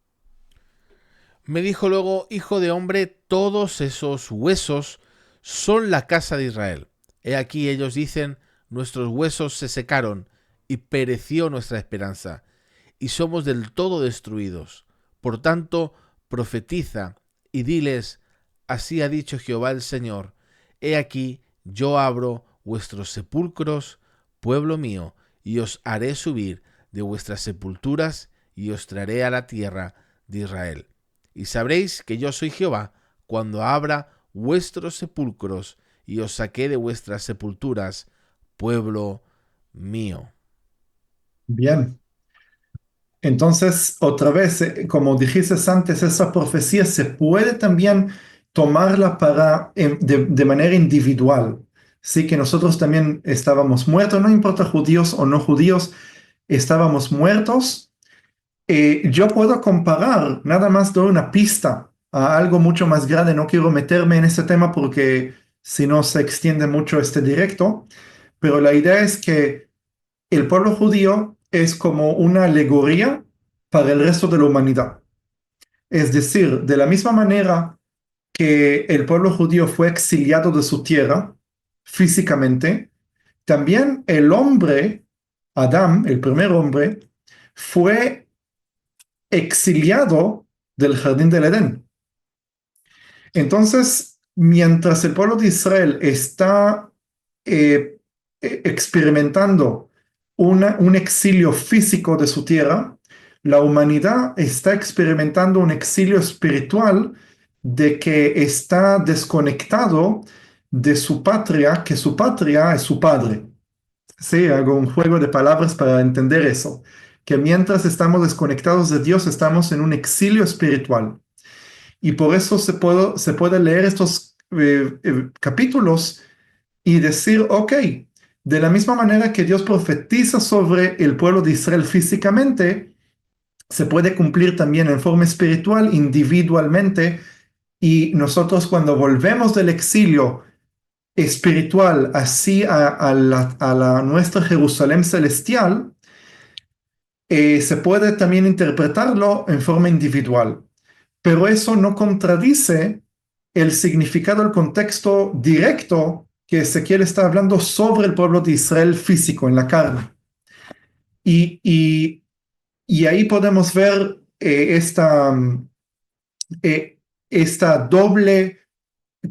Me dijo luego, hijo de hombre, todos esos huesos son la casa de Israel. He aquí ellos dicen, nuestros huesos se secaron y pereció nuestra esperanza, y somos del todo destruidos. Por tanto, profetiza y diles, así ha dicho Jehová el Señor, he aquí yo abro vuestros sepulcros, pueblo mío, y os haré subir de vuestras sepulturas, y os traeré a la tierra de Israel. Y sabréis que yo soy Jehová, cuando abra vuestros sepulcros, y os saqué de vuestras sepulturas, pueblo mío. Bien. Entonces, otra vez, como dijiste antes, esa profecía se puede también tomarla de manera individual. Sí, que nosotros también estábamos muertos, no importa judíos o no judíos, estábamos muertos. Yo puedo comparar, nada más doy una pista a algo mucho más grande. No quiero meterme en ese tema porque si no se extiende mucho este directo, pero la idea es que el pueblo judío es como una alegoría para el resto de la humanidad. Es decir, de la misma manera que el pueblo judío fue exiliado de su tierra físicamente, también el hombre, Adán, el primer hombre, fue exiliado del jardín del Edén. Entonces, mientras el pueblo de Israel está experimentando un exilio físico de su tierra, la humanidad está experimentando un exilio espiritual de que está desconectado de su patria, que su patria es su padre. Sí, hago un juego de palabras para entender eso, que mientras estamos desconectados de Dios, estamos en un exilio espiritual. Y por eso se puede leer estos capítulos y decir, ok, de la misma manera que Dios profetiza sobre el pueblo de Israel físicamente, se puede cumplir también en forma espiritual, individualmente, y nosotros cuando volvemos del exilio espiritual así a nuestra Jerusalén celestial, se puede también interpretarlo en forma individual. Pero eso no contradice el significado, el contexto directo que Ezequiel está hablando sobre el pueblo de Israel físico, en la carne. Y, y, y ahí podemos ver esta doble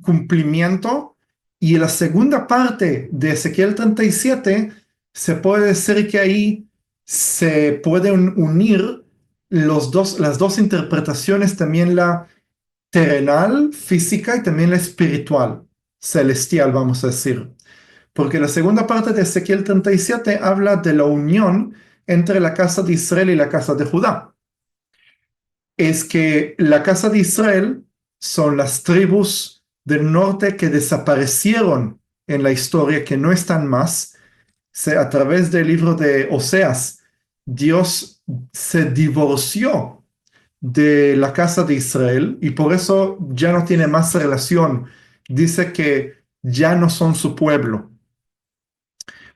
cumplimiento. Y en la segunda parte de Ezequiel 37, se puede decir que ahí se pueden unir las dos interpretaciones, también la terrenal, física y también la espiritual, celestial, vamos a decir. Porque la segunda parte de Ezequiel 37 habla de la unión entre la casa de Israel y la casa de Judá. Es que la casa de Israel son las tribus del norte que desaparecieron en la historia, que no están más. A través del libro de Oseas, Dios se divorció de la casa de Israel y por eso ya no tiene más relación. Dice que ya no son su pueblo.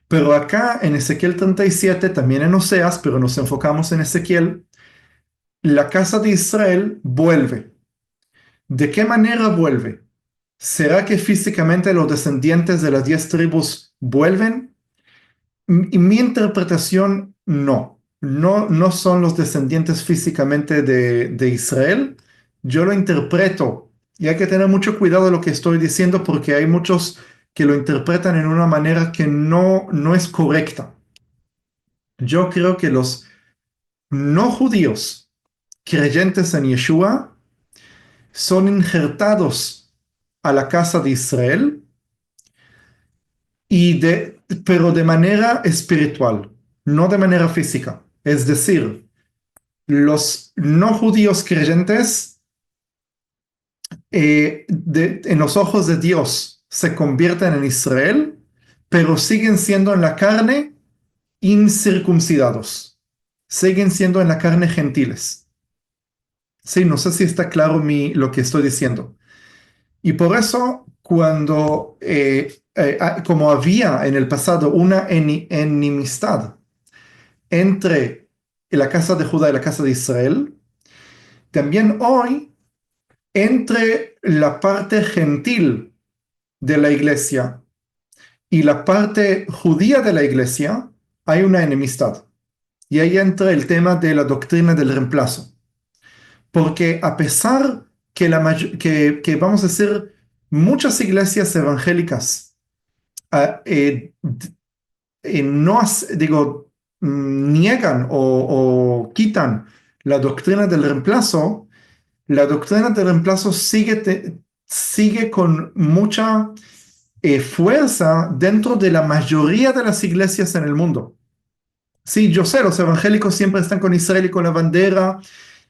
Pero acá en Ezequiel 37, también en Oseas, pero nos enfocamos en Ezequiel, la casa de Israel vuelve. ¿De qué manera vuelve? ¿Será que físicamente los descendientes de las 10 tribus vuelven? Mi interpretación, no. No, no son los descendientes físicamente de Israel. Yo lo interpreto y hay que tener mucho cuidado de lo que estoy diciendo porque hay muchos que lo interpretan en una manera que no es correcta. Yo creo que los no judíos creyentes en Yeshua son injertados a la casa de Israel pero de manera espiritual, no de manera física. Es decir, los no judíos creyentes en los ojos de Dios se convierten en Israel, pero siguen siendo en la carne incircuncidados. Siguen siendo en la carne gentiles. Sí, no sé si está claro lo que estoy diciendo. Y por eso, como había en el pasado una enemistad entre la casa de Judá y la casa de Israel, también hoy entre la parte gentil de la iglesia y la parte judía de la iglesia hay una enemistad. Y ahí entra el tema de la doctrina del reemplazo. Porque a pesar que vamos a decir, muchas iglesias evangélicas no, digo, niegan o quitan la doctrina del reemplazo, la doctrina del reemplazo sigue con mucha fuerza dentro de la mayoría de las iglesias en el mundo. Sí, yo sé, los evangélicos siempre están con Israel y con la bandera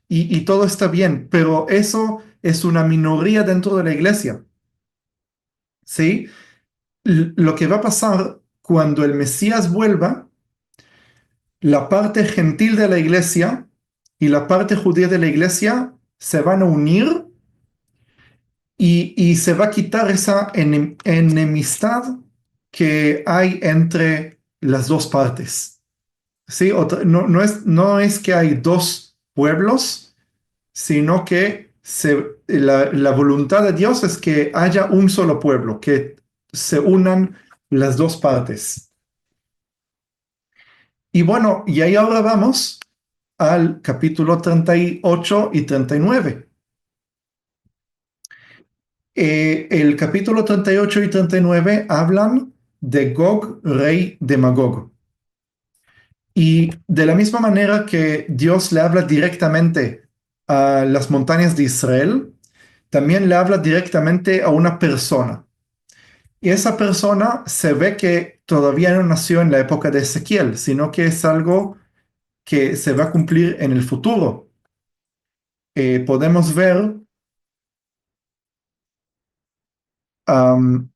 y todo está bien, pero eso es una minoría dentro de la iglesia. ¿Sí? Lo que va a pasar cuando el Mesías vuelva, la parte gentil de la iglesia y la parte judía de la iglesia se van a unir y se va a quitar esa enemistad que hay entre las dos partes. ¿Sí? No es que hay dos pueblos, sino que la voluntad de Dios es que haya un solo pueblo, que se unan las dos partes. Y bueno, y ahí ahora vamos al capítulo 38 y 39. El capítulo 38 y 39 hablan de Gog, rey de Magog. Y de la misma manera que Dios le habla directamente a las montañas de Israel, también le habla directamente a una persona. Y esa persona se ve que todavía no nació en la época de Ezequiel, sino que es algo que se va a cumplir en el futuro. Podemos ver, um,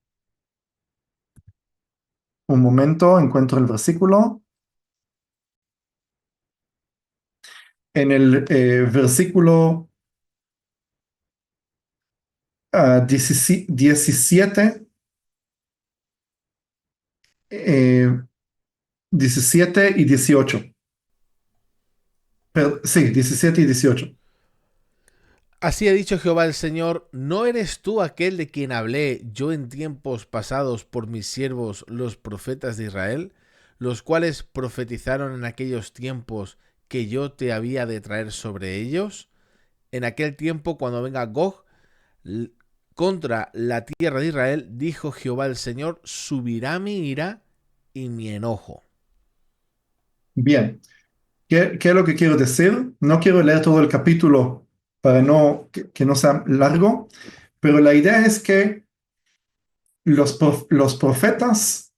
un momento, encuentro el versículo. En el versículo 17, eh, 17 y 18. Sí, 17 y 18. Así ha dicho Jehová el Señor, ¿no eres tú aquel de quien hablé yo en tiempos pasados por mis siervos los profetas de Israel, los cuales profetizaron en aquellos tiempos que yo te había de traer sobre ellos? En aquel tiempo, cuando venga Gog contra la tierra de Israel, dijo Jehová el Señor, subirá mi ira y mi enojo. Bien, ¿qué es lo que quiero decir? No quiero leer todo el capítulo para que no sea largo, pero la idea es que los profetas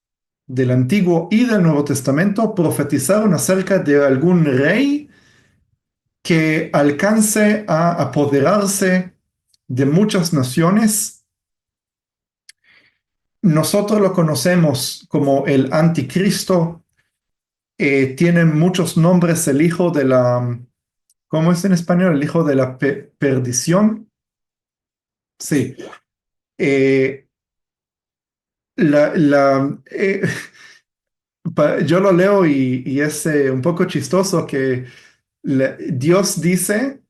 del Antiguo y del Nuevo Testamento profetizaron acerca de algún rey que alcance a apoderarse de muchas naciones. Nosotros lo conocemos como el anticristo. Tiene muchos nombres el hijo de la, ¿cómo es en español? El hijo de la perdición. Sí. Eh, la, la, eh, yo lo leo y es un poco chistoso que Dios dice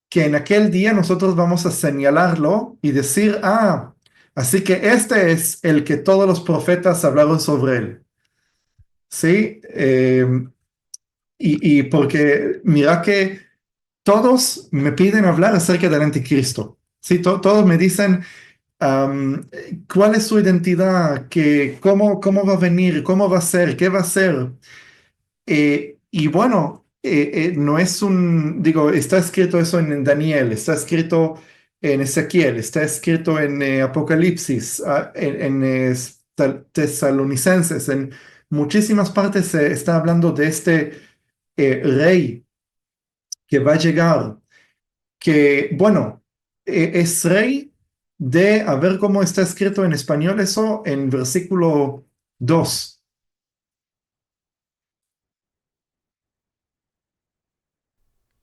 que en aquel día nosotros vamos a señalarlo y decir, así que este es el que todos los profetas hablaron sobre él. ¿Sí? Y porque mira que todos me piden hablar acerca del anticristo. ¿Sí? Todos me dicen, ¿cuál es su identidad? ¿Cómo va a venir? ¿Cómo va a ser? ¿Qué va a ser? Y bueno, no es digo, está escrito eso en Daniel, está escrito en Ezequiel, está escrito en Apocalipsis, Tesalonicenses, en muchísimas partes se está hablando de este rey que va a llegar, que bueno, es rey de, a ver cómo está escrito en español eso, en versículo 2.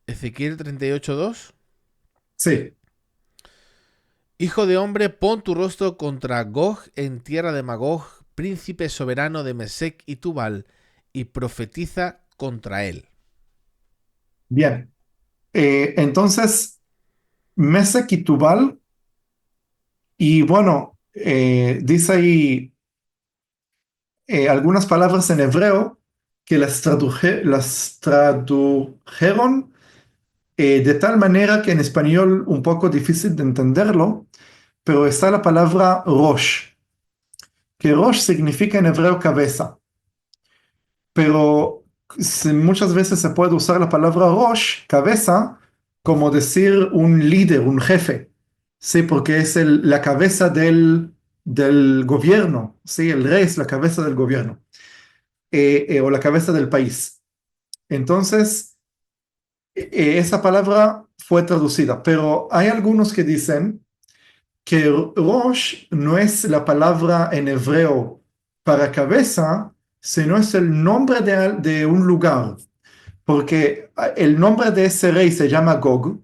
Ezequiel 38:2. Sí, Hijo de hombre, pon tu rostro contra Gog en tierra de Magog, príncipe soberano de Mesec y Tubal, y profetiza contra él. bien. Entonces, Mesec y Tubal, y bueno, dice ahí algunas palabras en hebreo que las tradujeron de tal manera que en español un poco difícil de entenderlo, pero está la palabra Rosh, que Rosh significa en hebreo cabeza, pero muchas veces se puede usar la palabra Rosh, cabeza, como decir un líder, un jefe, sí, porque es la cabeza del gobierno, sí, el rey es la cabeza del gobierno, o la cabeza del país. Entonces, esa palabra fue traducida, pero hay algunos que dicen que Rosh no es la palabra en hebreo para cabeza, sino es el nombre de un lugar, porque el nombre de ese rey se llama Gog,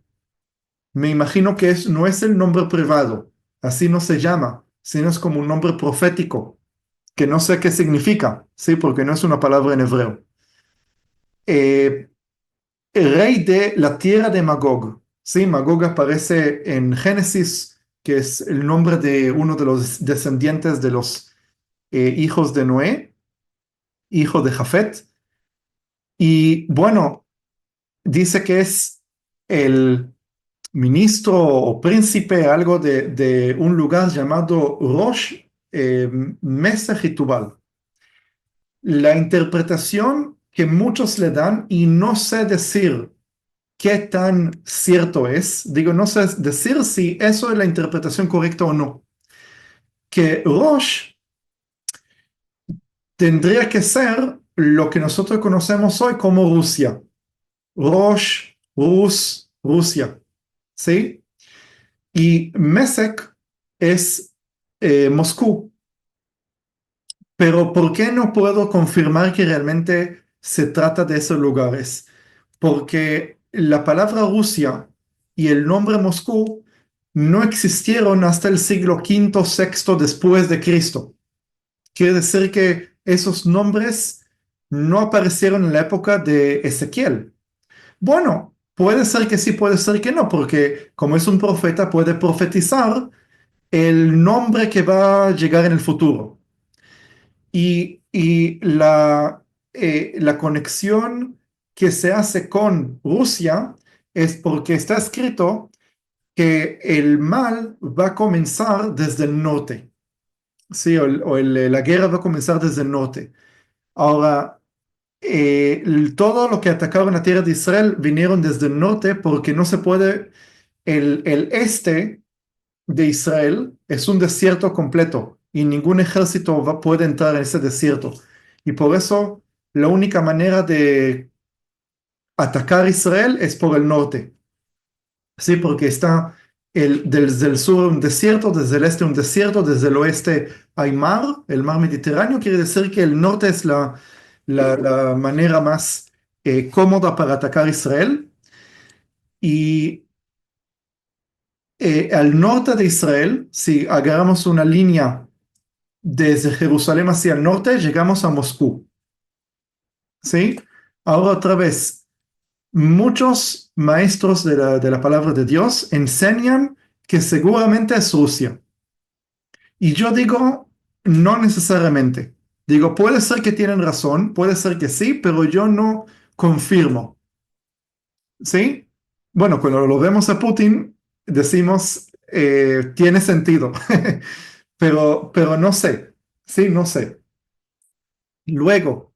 me imagino que no es el nombre privado, así no se llama, sino es como un nombre profético, que no sé qué significa, ¿sí? Porque no es una palabra en hebreo. Eh, el rey de la tierra de Magog, ¿sí? Magog aparece en Génesis, que es el nombre de uno de los descendientes de los hijos de Noé, hijo de Jafet. Y bueno, dice que es el ministro o príncipe, algo de un lugar llamado Rosh Mesech y Tubal. La interpretación que muchos le dan, y no sé decir qué tan cierto es, digo, no sé decir si eso es la interpretación correcta o no, que Rosh tendría que ser lo que nosotros conocemos hoy como Rusia. Rosh, Rusia, ¿sí? Y Mesec es Moscú. Pero ¿por qué no puedo confirmar que realmente se trata de esos lugares? Porque la palabra Rusia y el nombre Moscú no existieron hasta el siglo V, sexto después de Cristo. Quiere decir que esos nombres no aparecieron en la época de Ezequiel. Bueno, puede ser que sí, puede ser que no, porque como es un profeta, puede profetizar el nombre que va a llegar en el futuro. Y la conexión que se hace con Rusia es porque está escrito que el mal va a comenzar desde el norte, ¿sí? La guerra va a comenzar desde el norte. Ahora, todo lo que atacaron la tierra de Israel vinieron desde el norte porque no se puede, el este de Israel es un desierto completo y ningún ejército puede entrar en ese desierto. Y por eso la única manera de atacar a Israel es por el norte. Sí, porque está desde el sur un desierto, desde el este un desierto, desde el oeste hay mar, el mar Mediterráneo. Quiere decir que el norte es la manera más cómoda para atacar a Israel. Y al norte de Israel, si agarramos una línea desde Jerusalén hacia el norte, llegamos a Moscú. ¿Sí? Ahora otra vez, muchos maestros de la palabra de Dios enseñan que seguramente es Rusia. Y yo digo, no necesariamente. Digo, puede ser que tienen razón, puede ser que sí, pero yo no confirmo. ¿Sí? Bueno, cuando lo vemos a Putin, decimos, tiene sentido, pero no sé. Sí, no sé. Luego,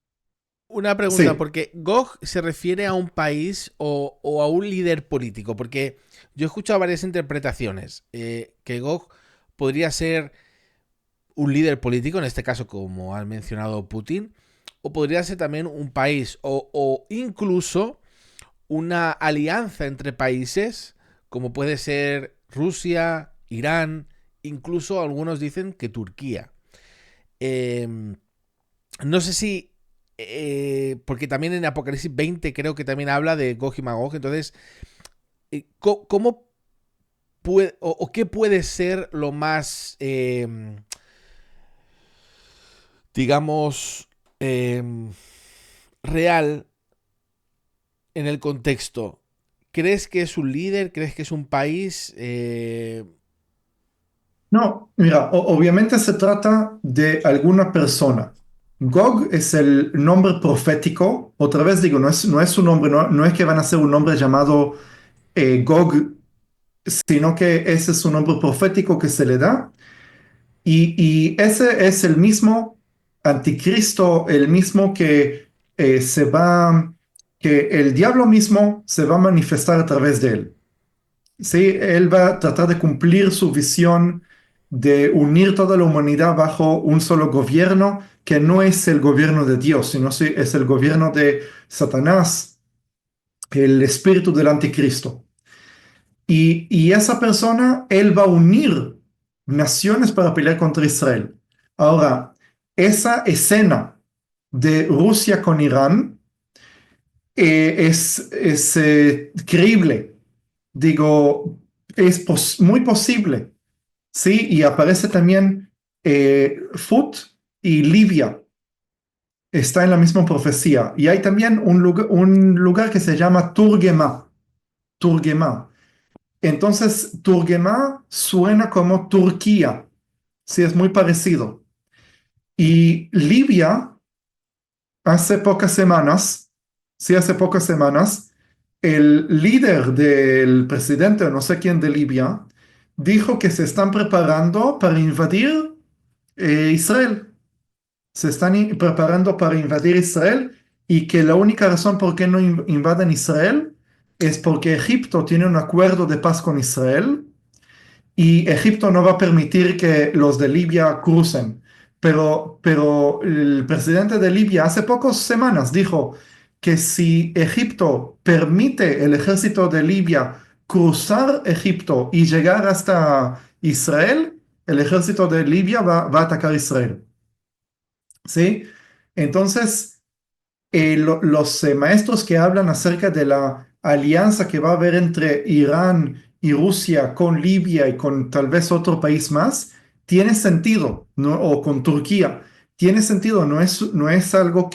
Una pregunta, sí. porque Gog se refiere a un país o a un líder político, porque yo he escuchado varias interpretaciones, que Gog podría ser un líder político, en este caso como ha mencionado Putin, o podría ser también un país o incluso una alianza entre países, como puede ser Rusia, Irán, incluso algunos dicen que Turquía. Eh, no sé si porque también en Apocalipsis 20 creo que también habla de Gog y Magog. Entonces, ¿cómo puede o qué puede ser lo más, digamos, eh, real en el contexto? ¿Crees que es un líder? ¿Crees que es un país? No, mira, obviamente se trata de alguna persona. Gog es el nombre profético. Otra vez digo, no es un nombre, no es que van a ser un nombre llamado Gog, sino que ese es un nombre profético que se le da. Y ese es el mismo anticristo, el mismo que el diablo mismo se va a manifestar a través de él. Sí, él va a tratar de cumplir su visión de unir toda la humanidad bajo un solo gobierno, que no es el gobierno de Dios, sino sí es el gobierno de Satanás, el espíritu del anticristo. Y esa persona, él va a unir naciones para pelear contra Israel. Ahora, esa escena de Rusia con Irán es creíble. Digo, Es muy posible, ¿sí? Y aparece también Fut y Libia, está en la misma profecía. Y hay también un lugar que se llama Turgema, Turgema. Entonces, Turgema suena como Turquía, sí, es muy parecido. Y Libia, hace pocas semanas, sí, hace pocas semanas, el líder del presidente, no sé quién de Libia, dijo que se están preparando para invadir Israel. Se están preparando para invadir Israel y que la única razón por qué no invaden Israel es porque Egipto tiene un acuerdo de paz con Israel y Egipto no va a permitir que los de Libia crucen. Pero el presidente de Libia hace pocas semanas dijo que si Egipto permite el ejército de Libia cruzar Egipto y llegar hasta Israel, el ejército de Libia va a atacar Israel. ¿Sí? Entonces, los maestros que hablan acerca de la alianza que va a haber entre Irán y Rusia con Libia y con tal vez otro país más, tiene sentido, ¿no? O con Turquía, tiene sentido, no es algo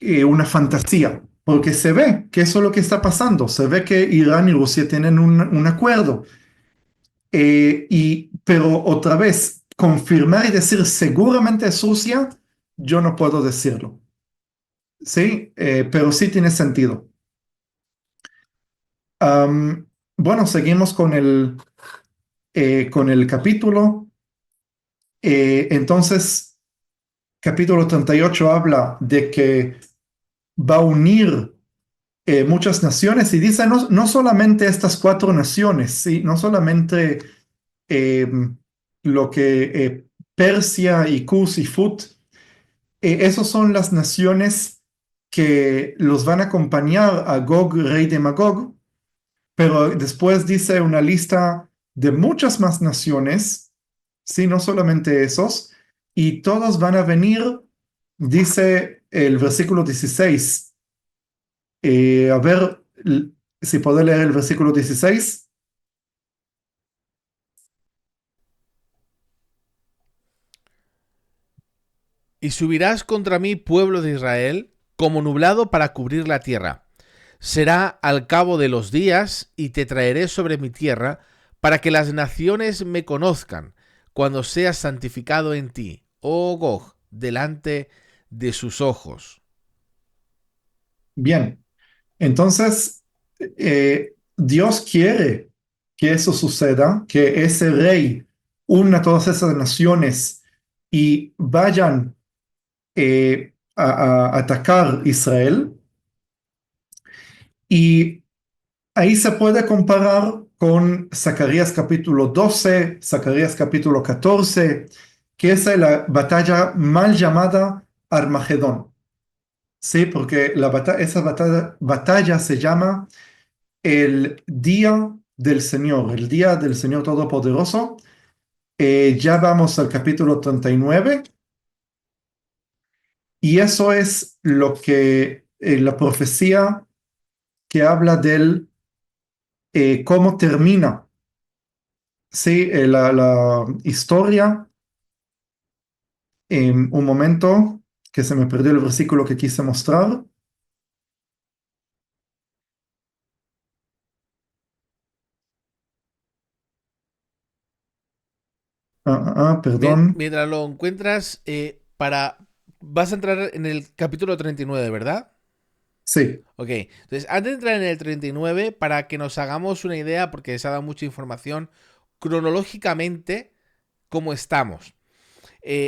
una fantasía, porque se ve que eso es lo que está pasando, se ve que Irán y Rusia tienen un acuerdo. Pero otra vez, confirmar y decir seguramente es Rusia, yo no puedo decirlo. Sí, pero sí tiene sentido. Am, bueno, seguimos con el capítulo. Entonces, capítulo 38 habla de que va a unir muchas naciones y dice no solamente estas cuatro naciones, ¿sí? No solamente eh, lo que Persia y Cus y Fut, esos son las naciones que los van a acompañar a Gog, rey de Magog. Pero después dice una lista de muchas más naciones, sí, no solamente esos, y todos van a venir, dice el versículo 16. A ver si puedo leer el versículo 16. Y subirás contra mí, pueblo de Israel, como nublado para cubrir la tierra. Será al cabo de los días, y te traeré sobre mi tierra, para que las naciones me conozcan, cuando seas santificado en ti, oh Gog, delante de sus ojos. Bien, entonces Dios quiere que eso suceda, que ese rey una todas esas naciones y vayan a atacar Israel. Y ahí se puede comparar con Zacarías capítulo 12, Zacarías capítulo 14, que es la batalla mal llamada Armagedón. Sí, porque esa batalla se llama el Día del Señor, el Día del Señor Todopoderoso. Ya vamos al capítulo 39 y eso es lo que la profecía que habla del cómo termina, sí, la historia. Un momento que se me perdió el versículo que quise mostrar. Perdón. Mientras lo encuentras, vas a entrar en el capítulo 39, ¿verdad? Sí, Ok, entonces antes de entrar en el 39, para que nos hagamos una idea, porque se ha dado mucha información, cronológicamente, ¿cómo estamos?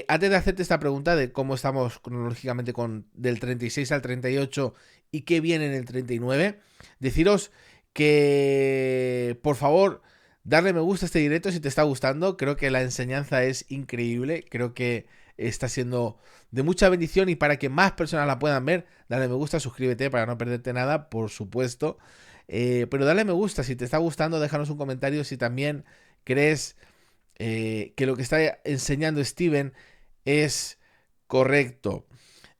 Antes de hacerte esta pregunta de cómo estamos cronológicamente del 36 al 38 y qué viene en el 39, deciros que, por favor, darle me gusta a este directo si te está gustando. Creo que la enseñanza es increíble. Creo que está siendo de mucha bendición y para que más personas la puedan ver, dale me gusta, suscríbete para no perderte nada, por supuesto. Pero dale me gusta si te está gustando, déjanos un comentario si también crees que lo que está enseñando Steven es correcto.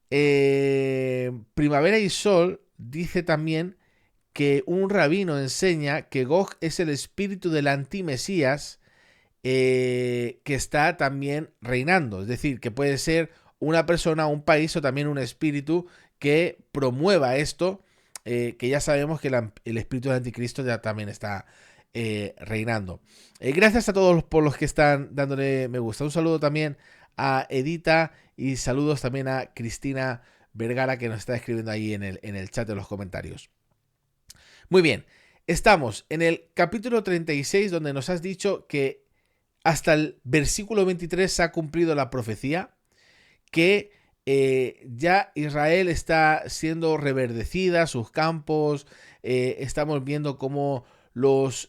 Primavera y Sol dice también que un rabino enseña que Gog es el espíritu del antimesías que está también reinando. Es decir, que puede ser una persona, un país o también un espíritu que promueva esto, que ya sabemos que el espíritu del anticristo ya también está reinando. Gracias a todos por los que están dándole me gusta. Un saludo también a Edita y saludos también a Cristina Vergara, que nos está escribiendo ahí en el chat de los comentarios. Muy bien, estamos en el capítulo 36, donde nos has dicho que hasta el versículo 23 se ha cumplido la profecía, que ya Israel está siendo reverdecida, sus campos, estamos viendo cómo los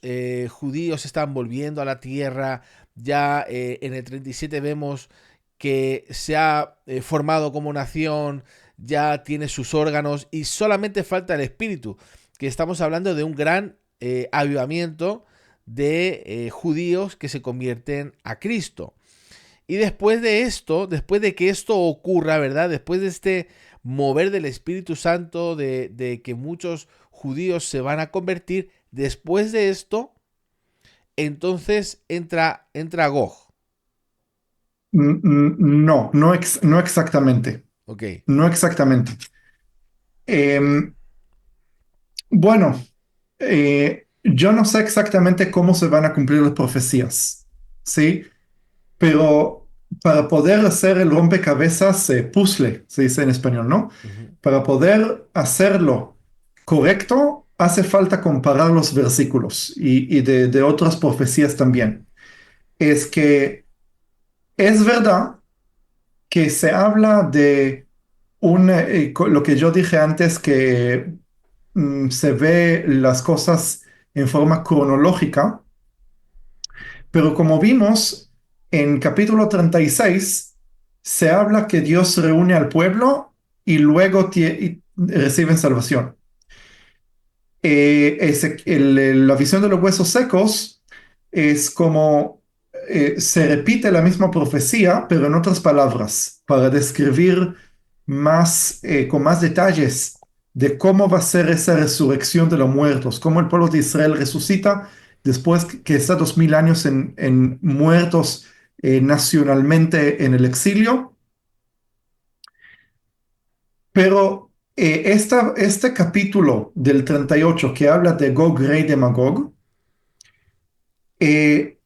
judíos están volviendo a la tierra. Ya en el 37 vemos que se ha formado como nación, ya tiene sus órganos y solamente falta el espíritu, que estamos hablando de un gran avivamiento de judíos que se convierten a Cristo. Y después de esto, después de que esto ocurra, ¿verdad? Después de este mover del Espíritu Santo, de que muchos judíos se van a convertir, después de esto, entonces entra Gog. No exactamente. Ok. No exactamente. Em, bueno, yo no sé exactamente cómo se van a cumplir las profecías, ¿sí? Pero para poder hacer el rompecabezas, puzzle, se dice en español, ¿no? Uh-huh. Para poder hacerlo correcto, hace falta comparar los versículos y de otras profecías también. Es que es verdad que se habla de lo que yo dije antes, que se ve las cosas en forma cronológica, pero como vimos en capítulo 36, se habla que Dios reúne al pueblo y luego y reciben salvación. La visión de los huesos secos es como se repite la misma profecía, pero en otras palabras, para describir con más detalles de cómo va a ser esa resurrección de los muertos, cómo el pueblo de Israel resucita después que está 2000 años en muertos nacionalmente en el exilio. Pero este capítulo del 38 que habla de Gog, rey de Magog, eh,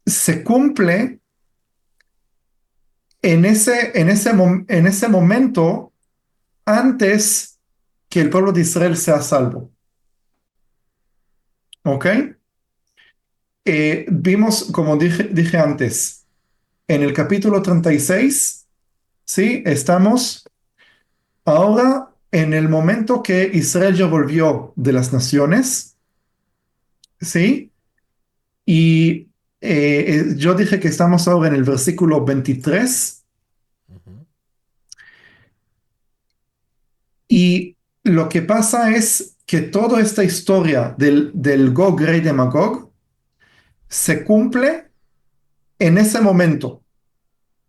se cumple en ese momento antes que el pueblo de Israel sea salvo. ¿Ok? Vimos, como dije antes, en el capítulo 36, ¿sí? Estamos ahora en el momento que Israel ya volvió de las naciones, ¿sí? Y yo dije que estamos ahora en el versículo 23 Uh-huh. y lo que pasa es que toda esta historia del Gog, rey de Magog, se cumple en ese momento,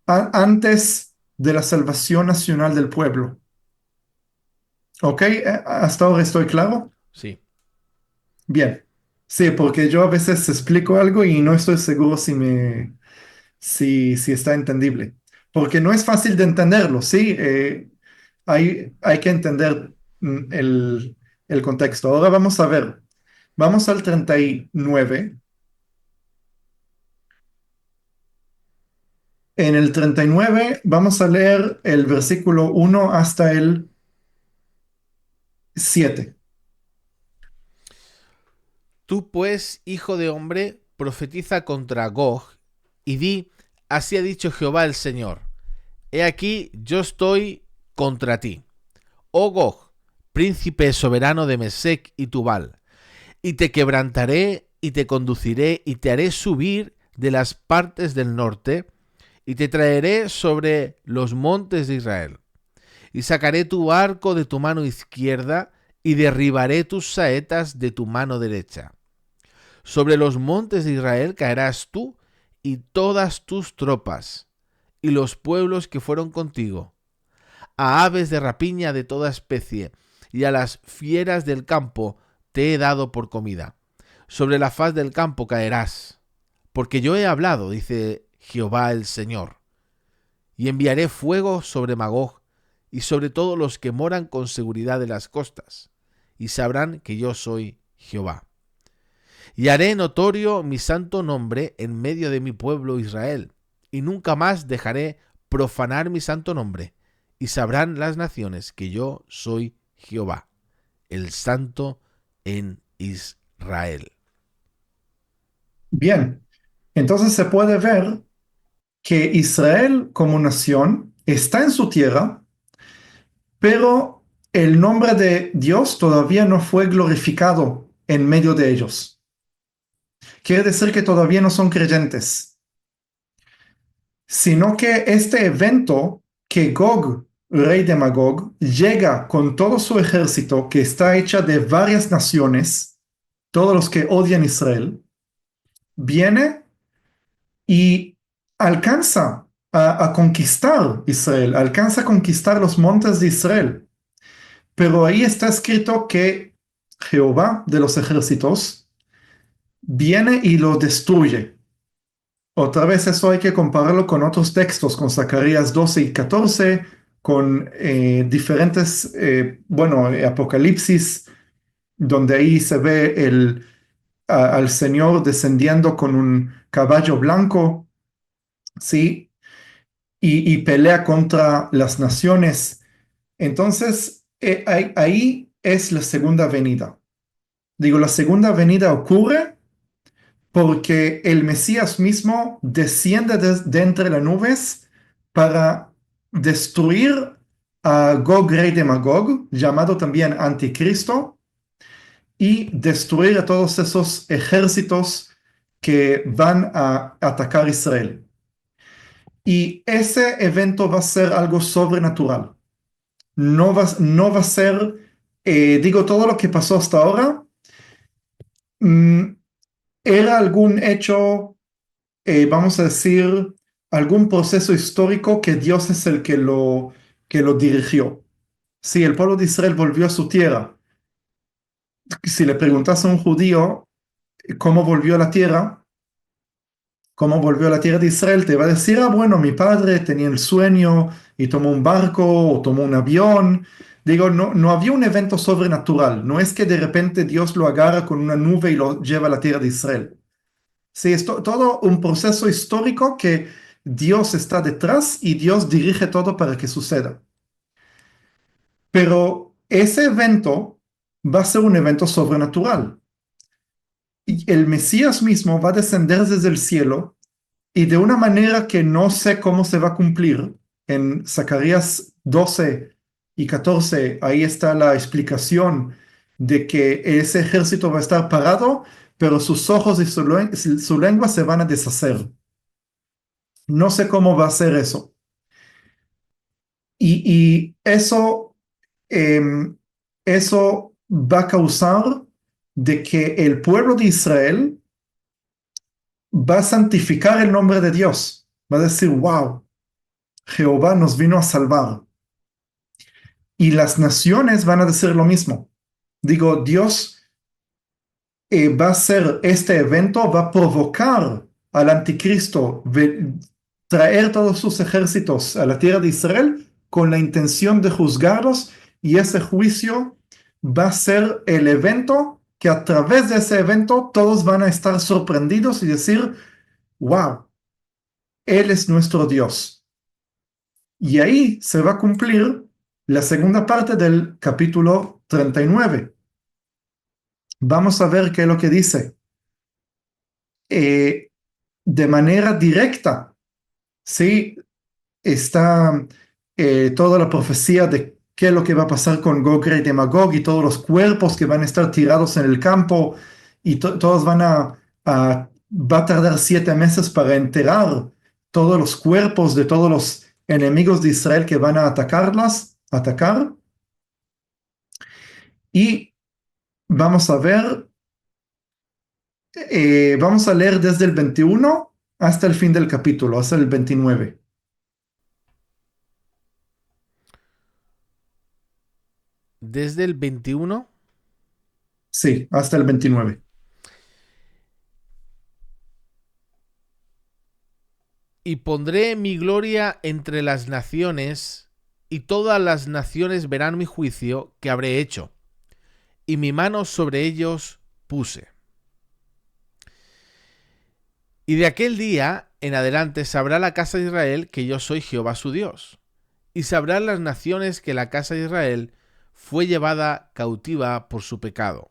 antes de la salvación nacional del pueblo. ¿Ok? ¿Hasta ahora estoy claro? Sí. Bien. Sí, porque yo a veces explico algo y no estoy seguro si está entendible. Porque no es fácil de entenderlo, ¿sí? Hay que entender el contexto. Ahora vamos a ver. Vamos al 39. En el 39 vamos a leer el versículo 1 hasta el 7. Tú pues, hijo de hombre, profetiza contra Gog y di, así ha dicho Jehová el Señor. He aquí, yo estoy contra ti, oh Gog, príncipe soberano de Mesec y Tubal, y te quebrantaré y te conduciré y te haré subir de las partes del norte y te traeré sobre los montes de Israel. Y sacaré tu arco de tu mano izquierda y derribaré tus saetas de tu mano derecha. Sobre los montes de Israel caerás tú y todas tus tropas y los pueblos que fueron contigo, a aves de rapiña de toda especie y a las fieras del campo te he dado por comida. Sobre la faz del campo caerás, porque yo he hablado, dice Jehová el Señor, y enviaré fuego sobre Magog y sobre todos los que moran con seguridad de las costas, y sabrán que yo soy Jehová. Y haré notorio mi santo nombre en medio de mi pueblo Israel, y nunca más dejaré profanar mi santo nombre, y sabrán las naciones que yo soy Jehová, el santo en Israel. Bien, entonces se puede ver que Israel como nación está en su tierra, pero el nombre de Dios todavía no fue glorificado en medio de ellos. Quiere decir que todavía no son creyentes, sino que este evento que Gog, rey de Magog, llega con todo su ejército que está hecha de varias naciones, todos los que odian Israel, viene y alcanza a conquistar Israel, alcanza a conquistar los montes de Israel. Pero ahí está escrito que Jehová de los ejércitos viene y lo destruye. Otra vez eso hay que compararlo con otros textos, con Zacarías 12 y 14, con diferentes, Apocalipsis, donde ahí se ve al Señor descendiendo con un caballo blanco, ¿sí? Y pelea contra las naciones. Entonces, ahí es la segunda venida. Digo, la segunda venida ocurre porque el Mesías mismo desciende de entre las nubes para destruir a Gog, rey de Magog, llamado también Anticristo, y destruir a todos esos ejércitos que van a atacar Israel. Y ese evento va a ser algo sobrenatural. No va a ser, todo lo que pasó hasta ahora, mm, era algún hecho, vamos a decir, algún proceso histórico que Dios es el que lo dirigió. Si el pueblo de Israel volvió a su tierra, si le preguntas a un judío cómo volvió a la tierra, cómo volvió a la tierra de Israel, te va a decir, bueno, mi padre tenía el sueño y tomó un barco o tomó un avión. Digo, no había un evento sobrenatural. No es que de repente Dios lo agarra con una nube y lo lleva a la tierra de Israel. Sí, es todo un proceso histórico que Dios está detrás y Dios dirige todo para que suceda. Pero ese evento va a ser un evento sobrenatural. Y el Mesías mismo va a descender desde el cielo y de una manera que no sé cómo se va a cumplir. En Zacarías 12 y 14, ahí está la explicación de que ese ejército va a estar parado, pero sus ojos y su lengua se van a deshacer. No sé cómo va a ser eso. Y em, eso va a causar de que el pueblo de Israel va a santificar el nombre de Dios. Va a decir, wow, Jehová nos vino a salvar. Y las naciones van a decir lo mismo. Digo, Dios va a hacer este evento, va a provocar al anticristo, traer todos sus ejércitos a la tierra de Israel con la intención de juzgarlos, y ese juicio va a ser el evento que a través de ese evento todos van a estar sorprendidos y decir, wow, Él es nuestro Dios. Y ahí se va a cumplir la segunda parte del capítulo 39. Vamos a ver qué es lo que dice. De manera directa, ¿sí? Está toda la profecía de qué es lo que va a pasar con Gog, rey de Magog, y todos los cuerpos que van a estar tirados en el campo, y todos va a tardar 7 meses para enterrar todos los cuerpos de todos los enemigos de Israel que van a atacar. Y vamos a ver, vamos a leer desde el 21 hasta el fin del capítulo, hasta el 29. desde el 21. Sí, hasta el 29. Y pondré mi gloria entre las naciones, y todas las naciones verán mi juicio que habré hecho, y mi mano sobre ellos puse. Y de aquel día en adelante sabrá la casa de Israel que yo soy Jehová su Dios, y sabrán las naciones que la casa de Israel fue llevada cautiva por su pecado,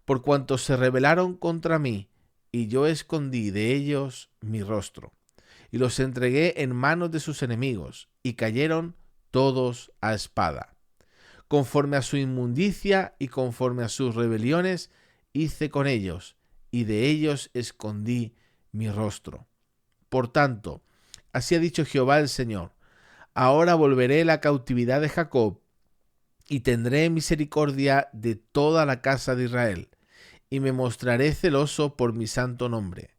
por cuanto se rebelaron contra mí, y yo escondí de ellos mi rostro, y los entregué en manos de sus enemigos, y cayeron todos a espada. Conforme a su inmundicia y conforme a sus rebeliones, hice con ellos, y de ellos escondí mi rostro. Por tanto, así ha dicho Jehová el Señor: ahora volveré la cautividad de Jacob, y tendré misericordia de toda la casa de Israel, y me mostraré celoso por mi santo nombre.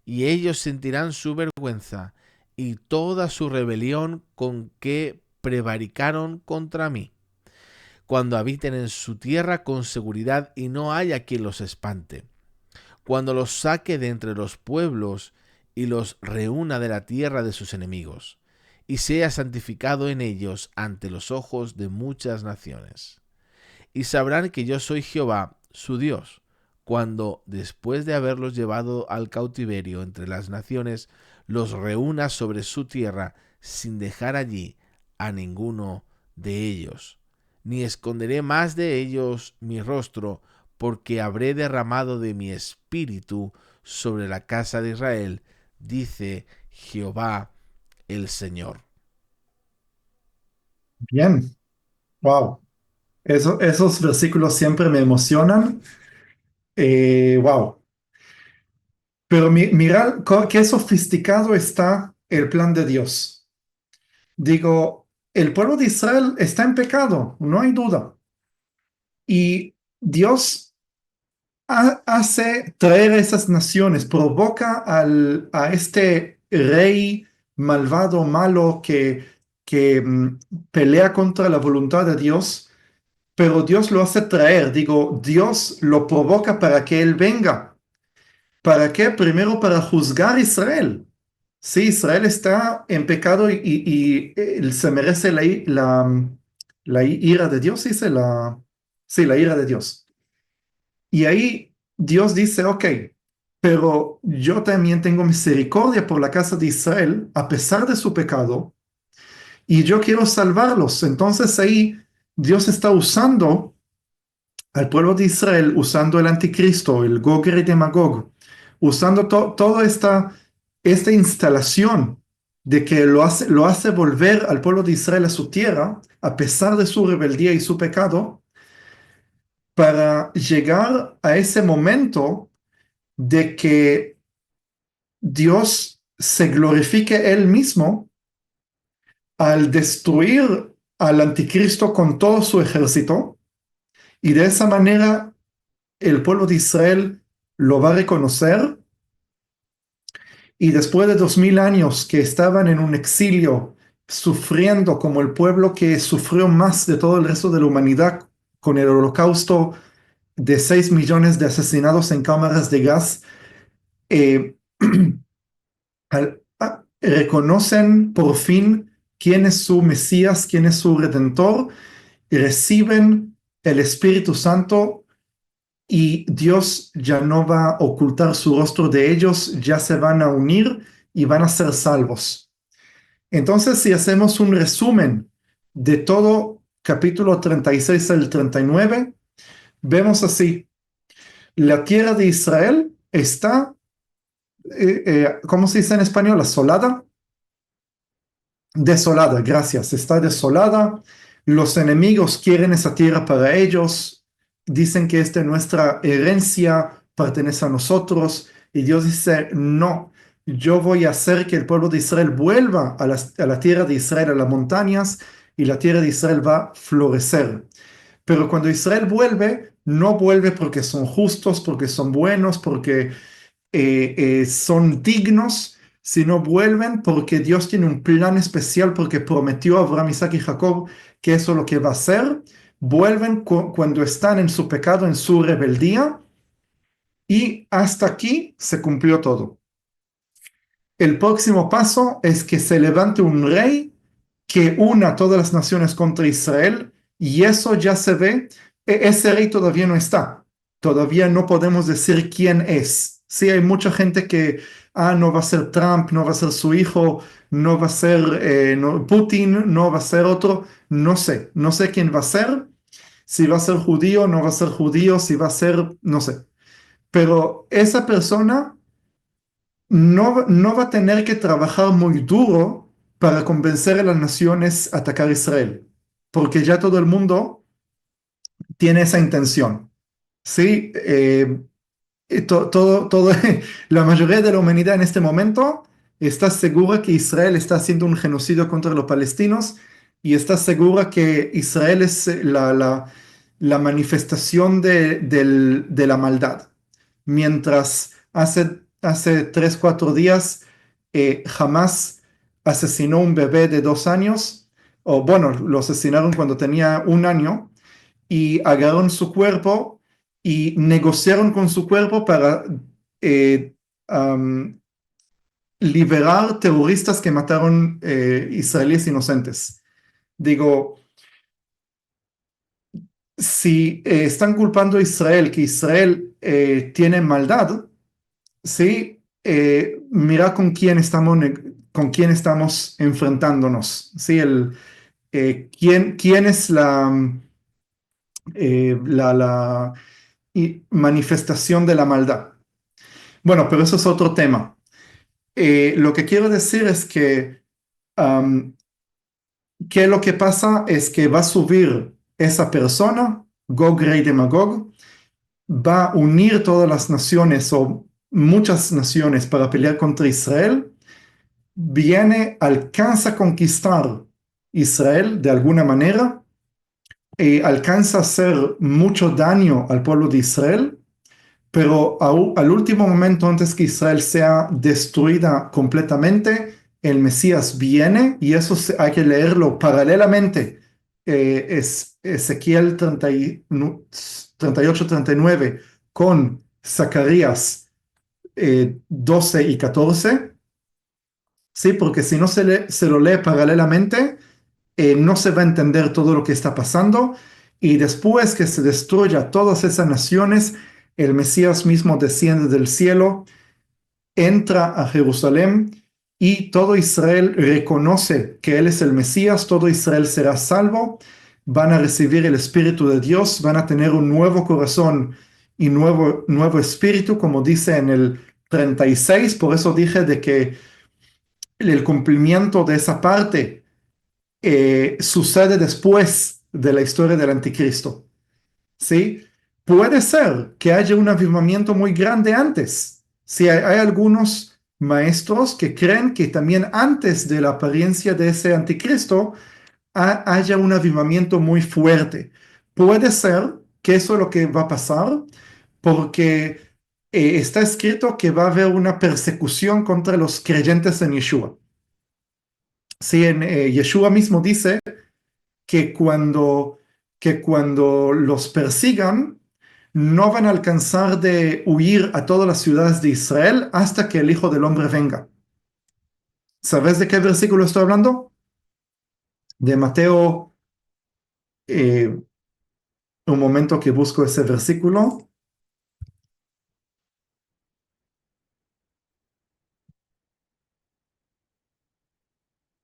Y ellos sentirán su vergüenza y toda su rebelión con que prevaricaron contra mí, cuando habiten en su tierra con seguridad y no haya quien los espante, cuando los saque de entre los pueblos y los reúna de la tierra de sus enemigos, y sea santificado en ellos ante los ojos de muchas naciones. Y sabrán que yo soy Jehová, su Dios, cuando, después de haberlos llevado al cautiverio entre las naciones, los reúna sobre su tierra sin dejar allí a ninguno de ellos. Ni esconderé más de ellos mi rostro, porque habré derramado de mi espíritu sobre la casa de Israel, dice Jehová el Señor. Bien, wow. Esos versículos siempre me emocionan. Wow. Pero mira qué sofisticado está el plan de Dios. Digo, el pueblo de Israel está en pecado, no hay duda. Y Dios hace traer a esas naciones, provoca a este rey malvado, malo, que pelea contra la voluntad de Dios, pero Dios lo hace traer. Digo, Dios lo provoca para que Él venga. ¿Para qué? Primero para juzgar a Israel. Sí, Israel está en pecado y se merece la ira de Dios, dice sí, la ira de Dios. Y ahí Dios dice, ok, pero yo también tengo misericordia por la casa de Israel, a pesar de su pecado, y yo quiero salvarlos. Entonces ahí Dios está usando al pueblo de Israel, usando el anticristo, el Gog y Magog, usando toda esta instalación de que lo hace volver al pueblo de Israel a su tierra, a pesar de su rebeldía y su pecado, para llegar a ese momento de que Dios se glorifique él mismo al destruir al anticristo con todo su ejército, y de esa manera el pueblo de Israel lo va a reconocer, y después de 2000 años que estaban en un exilio, sufriendo como el pueblo que sufrió más de todo el resto de la humanidad con el holocausto de 6 millones de asesinados en cámaras de gas, eh, reconocen por fin quién es su Mesías, quién es su Redentor, y reciben el Espíritu Santo, y Dios ya no va a ocultar su rostro de ellos, ya se van a unir y van a ser salvos. Entonces, si hacemos un resumen de todo capítulo 36 al 39, vemos así: la tierra de Israel está, ¿cómo se dice en español? Asolada. Desolada, gracias, está desolada. Los enemigos quieren esa tierra para ellos. Dicen que esta es nuestra herencia, pertenece a nosotros. Y Dios dice, no, yo voy a hacer que el pueblo de Israel vuelva a la tierra de Israel, a las montañas, y la tierra de Israel va a florecer. Pero cuando Israel vuelve, no vuelve porque son justos, porque son buenos, porque son dignos, sino vuelven porque Dios tiene un plan especial, porque prometió a Abraham, Isaac y Jacob que eso es lo que va a hacer, vuelven cuando están en su pecado, en su rebeldía, y hasta aquí se cumplió todo. El próximo paso es que se levante un rey que una todas las naciones contra Israel, y eso ya se ve. Ese rey todavía no está. Todavía no podemos decir quién es. Sí, hay mucha gente que, no va a ser Trump, no va a ser su hijo, no va a ser Putin, no va a ser otro. No sé quién va a ser. Si va a ser judío, no va a ser judío, si va a ser, no sé. Pero esa persona no va a tener que trabajar muy duro para convencer a las naciones a atacar a Israel, porque ya todo el mundo tiene esa intención. Sí, la mayoría de la humanidad en este momento está segura que Israel está haciendo un genocidio contra los palestinos y está segura que Israel es la manifestación de la maldad. Mientras hace 3, 4 días Hamas asesinó un bebé de 2 años, o bueno, lo asesinaron cuando tenía 1 año, y agarraron su cuerpo y negociaron con su cuerpo para eh, um, liberar terroristas que mataron israelíes inocentes. Digo, si están culpando a Israel, que Israel tiene maldad, ¿sí? Mira con quién estamos enfrentándonos, ¿sí? ¿Quién es la manifestación de la maldad? Bueno, pero eso es otro tema. Lo que quiero decir es que, lo que pasa es que va a subir esa persona, Gog, rey de Magog, va a unir todas las naciones o muchas naciones para pelear contra Israel, alcanza a conquistar Israel de alguna manera, alcanza a hacer mucho daño al pueblo de Israel, pero al último momento, antes que Israel sea destruida completamente, el Mesías viene y eso hay que leerlo paralelamente. Es Ezequiel 38-39 con Zacarías 12 y 14. Sí, porque si no se lo lee paralelamente, no se va a entender todo lo que está pasando. Y después que se destruya todas esas naciones, el Mesías mismo desciende del cielo, entra a Jerusalén y todo Israel reconoce que Él es el Mesías, todo Israel será salvo, van a recibir el Espíritu de Dios, van a tener un nuevo corazón y nuevo espíritu, como dice en el 36. Por eso dije de que el cumplimiento de esa parte sucede después de la historia del anticristo. ¿Sí? Puede ser que haya un avivamiento muy grande antes. Si hay algunos maestros que creen que también antes de la apariencia de ese anticristo haya un avivamiento muy fuerte. Puede ser que eso es lo que va a pasar porque está escrito que va a haber una persecución contra los creyentes en Yeshua. Sí, Yeshua mismo dice que cuando los persigan, no van a alcanzar de huir a todas las ciudades de Israel hasta que el Hijo del Hombre venga. ¿Sabes de qué versículo estoy hablando? De Mateo, un momento que busco ese versículo.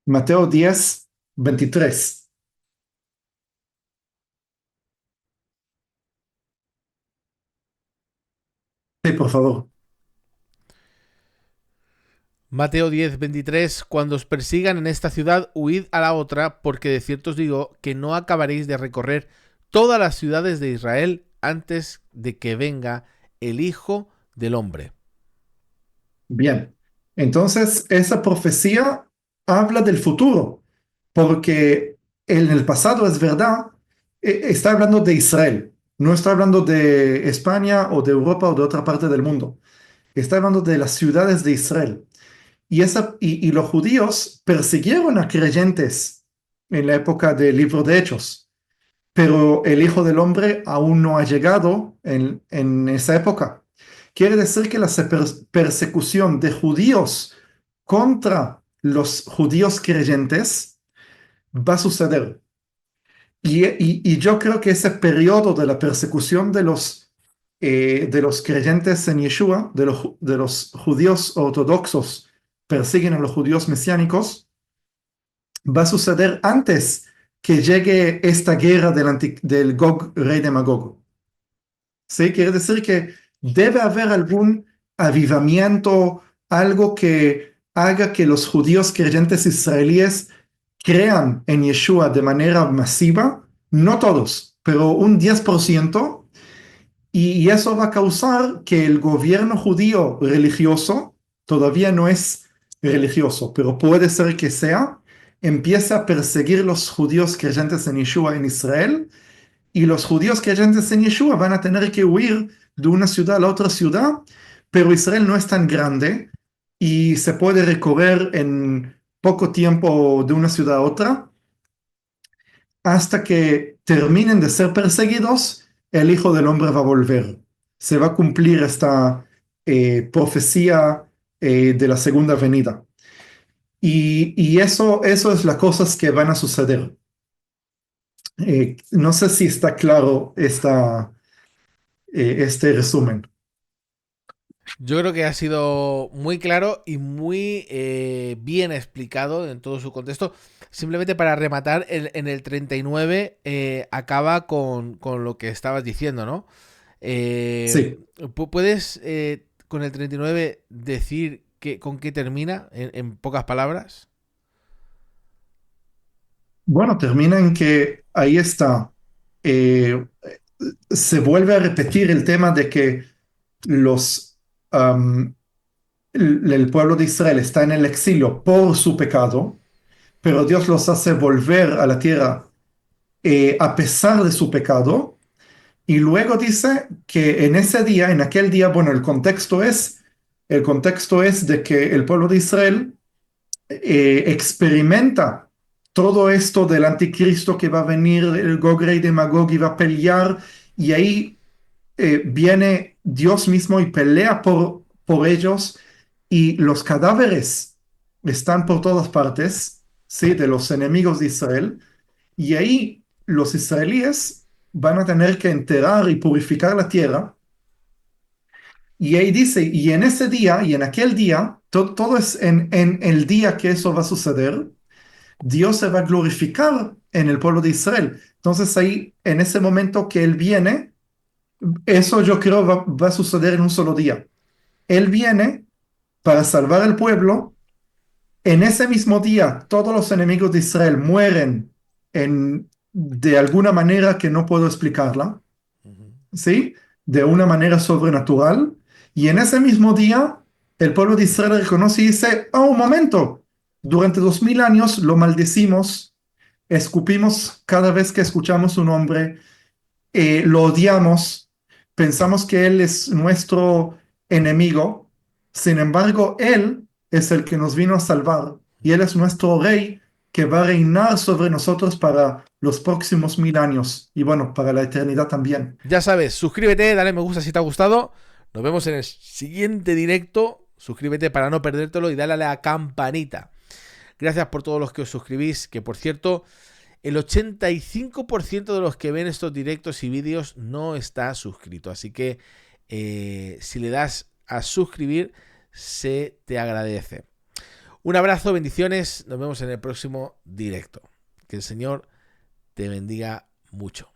Mateo 10, 23. Sí, por favor. Mateo 10:23, cuando os persigan en esta ciudad, huid a la otra, porque de cierto os digo que no acabaréis de recorrer todas las ciudades de Israel antes de que venga el Hijo del Hombre. Bien, entonces esa profecía habla del futuro, porque en el pasado es verdad, está hablando de Israel, no está hablando de España o de Europa o de otra parte del mundo, está hablando de las ciudades de Israel. Y los judíos persiguieron a creyentes en la época del libro de Hechos. pero el Hijo del Hombre aún no ha llegado en esa época. Quiere decir que la persecución de judíos contra los judíos creyentes va a suceder. Y yo creo que ese periodo de la persecución de los creyentes en Yeshua, de los judíos ortodoxos persiguen a los judíos mesiánicos, va a suceder antes que llegue esta guerra del Gog, rey de Magog. ¿Sí? Quiere decir que debe haber algún avivamiento, algo que haga que los judíos creyentes israelíes crean en Yeshua de manera masiva, no todos, pero un 10%, y eso va a causar que el gobierno judío religioso, todavía no es religioso, pero puede ser que sea, empiece a perseguir los judíos creyentes en Yeshua en Israel, y los judíos creyentes en Yeshua van a tener que huir de una ciudad a la otra ciudad, pero Israel no es tan grande y se puede recorrer en poco tiempo de una ciudad a otra. Hasta que terminen de ser perseguidos, el Hijo del Hombre va a volver. Se va a cumplir esta profecía de la segunda venida. Y eso es las cosas que van a suceder. No sé si está claro este resumen. Yo creo que ha sido muy claro y muy bien explicado en todo su contexto. Simplemente para rematar, en el 39 acaba con lo que estabas diciendo, ¿no? Sí. ¿Puedes con el 39 decir con qué termina en pocas palabras? Bueno, termina en que ahí está. eh, Se vuelve a repetir el tema de que los, am, el pueblo de Israel está en el exilio por su pecado, pero Dios los hace volver a la tierra a pesar de su pecado. Y luego dice que en ese día, en aquel día, bueno, el contexto es de que el pueblo de Israel experimenta todo esto del anticristo que va a venir, el Gog rey de Magog y va a pelear, y ahí viene Dios mismo y pelea por ellos, y los cadáveres están por todas partes, ¿sí? De los enemigos de Israel, y ahí los israelíes van a tener que enterrar y purificar la tierra. Y ahí dice, y en ese día y en aquel día, todo es en el día que eso va a suceder, Dios se va a glorificar en el pueblo de Israel. Entonces ahí, en ese momento que Él viene, eso yo creo va a suceder en un solo día. Él viene para salvar al pueblo. En ese mismo día, todos los enemigos de Israel mueren de alguna manera que no puedo explicarla, Ujú. ¿sí? De una manera sobrenatural. Y en ese mismo día, el pueblo de Israel reconoce y dice, oh, un momento, durante 2000 años lo maldecimos, escupimos cada vez que escuchamos su nombre, lo odiamos, pensamos que Él es nuestro enemigo, sin embargo, Él es el que nos vino a salvar y Él es nuestro rey que va a reinar sobre nosotros para los próximos 1000 años y bueno, para la eternidad también. Ya sabes, suscríbete, dale me gusta si te ha gustado. Nos vemos en el siguiente directo. Suscríbete para no perdértelo y dale a la campanita. Gracias por todos los que os suscribís, que por cierto, el 85% de los que ven estos directos y vídeos no está suscrito. Así que si le das a suscribir, se te agradece. Un abrazo, bendiciones. Nos vemos en el próximo directo. Que el Señor te bendiga mucho.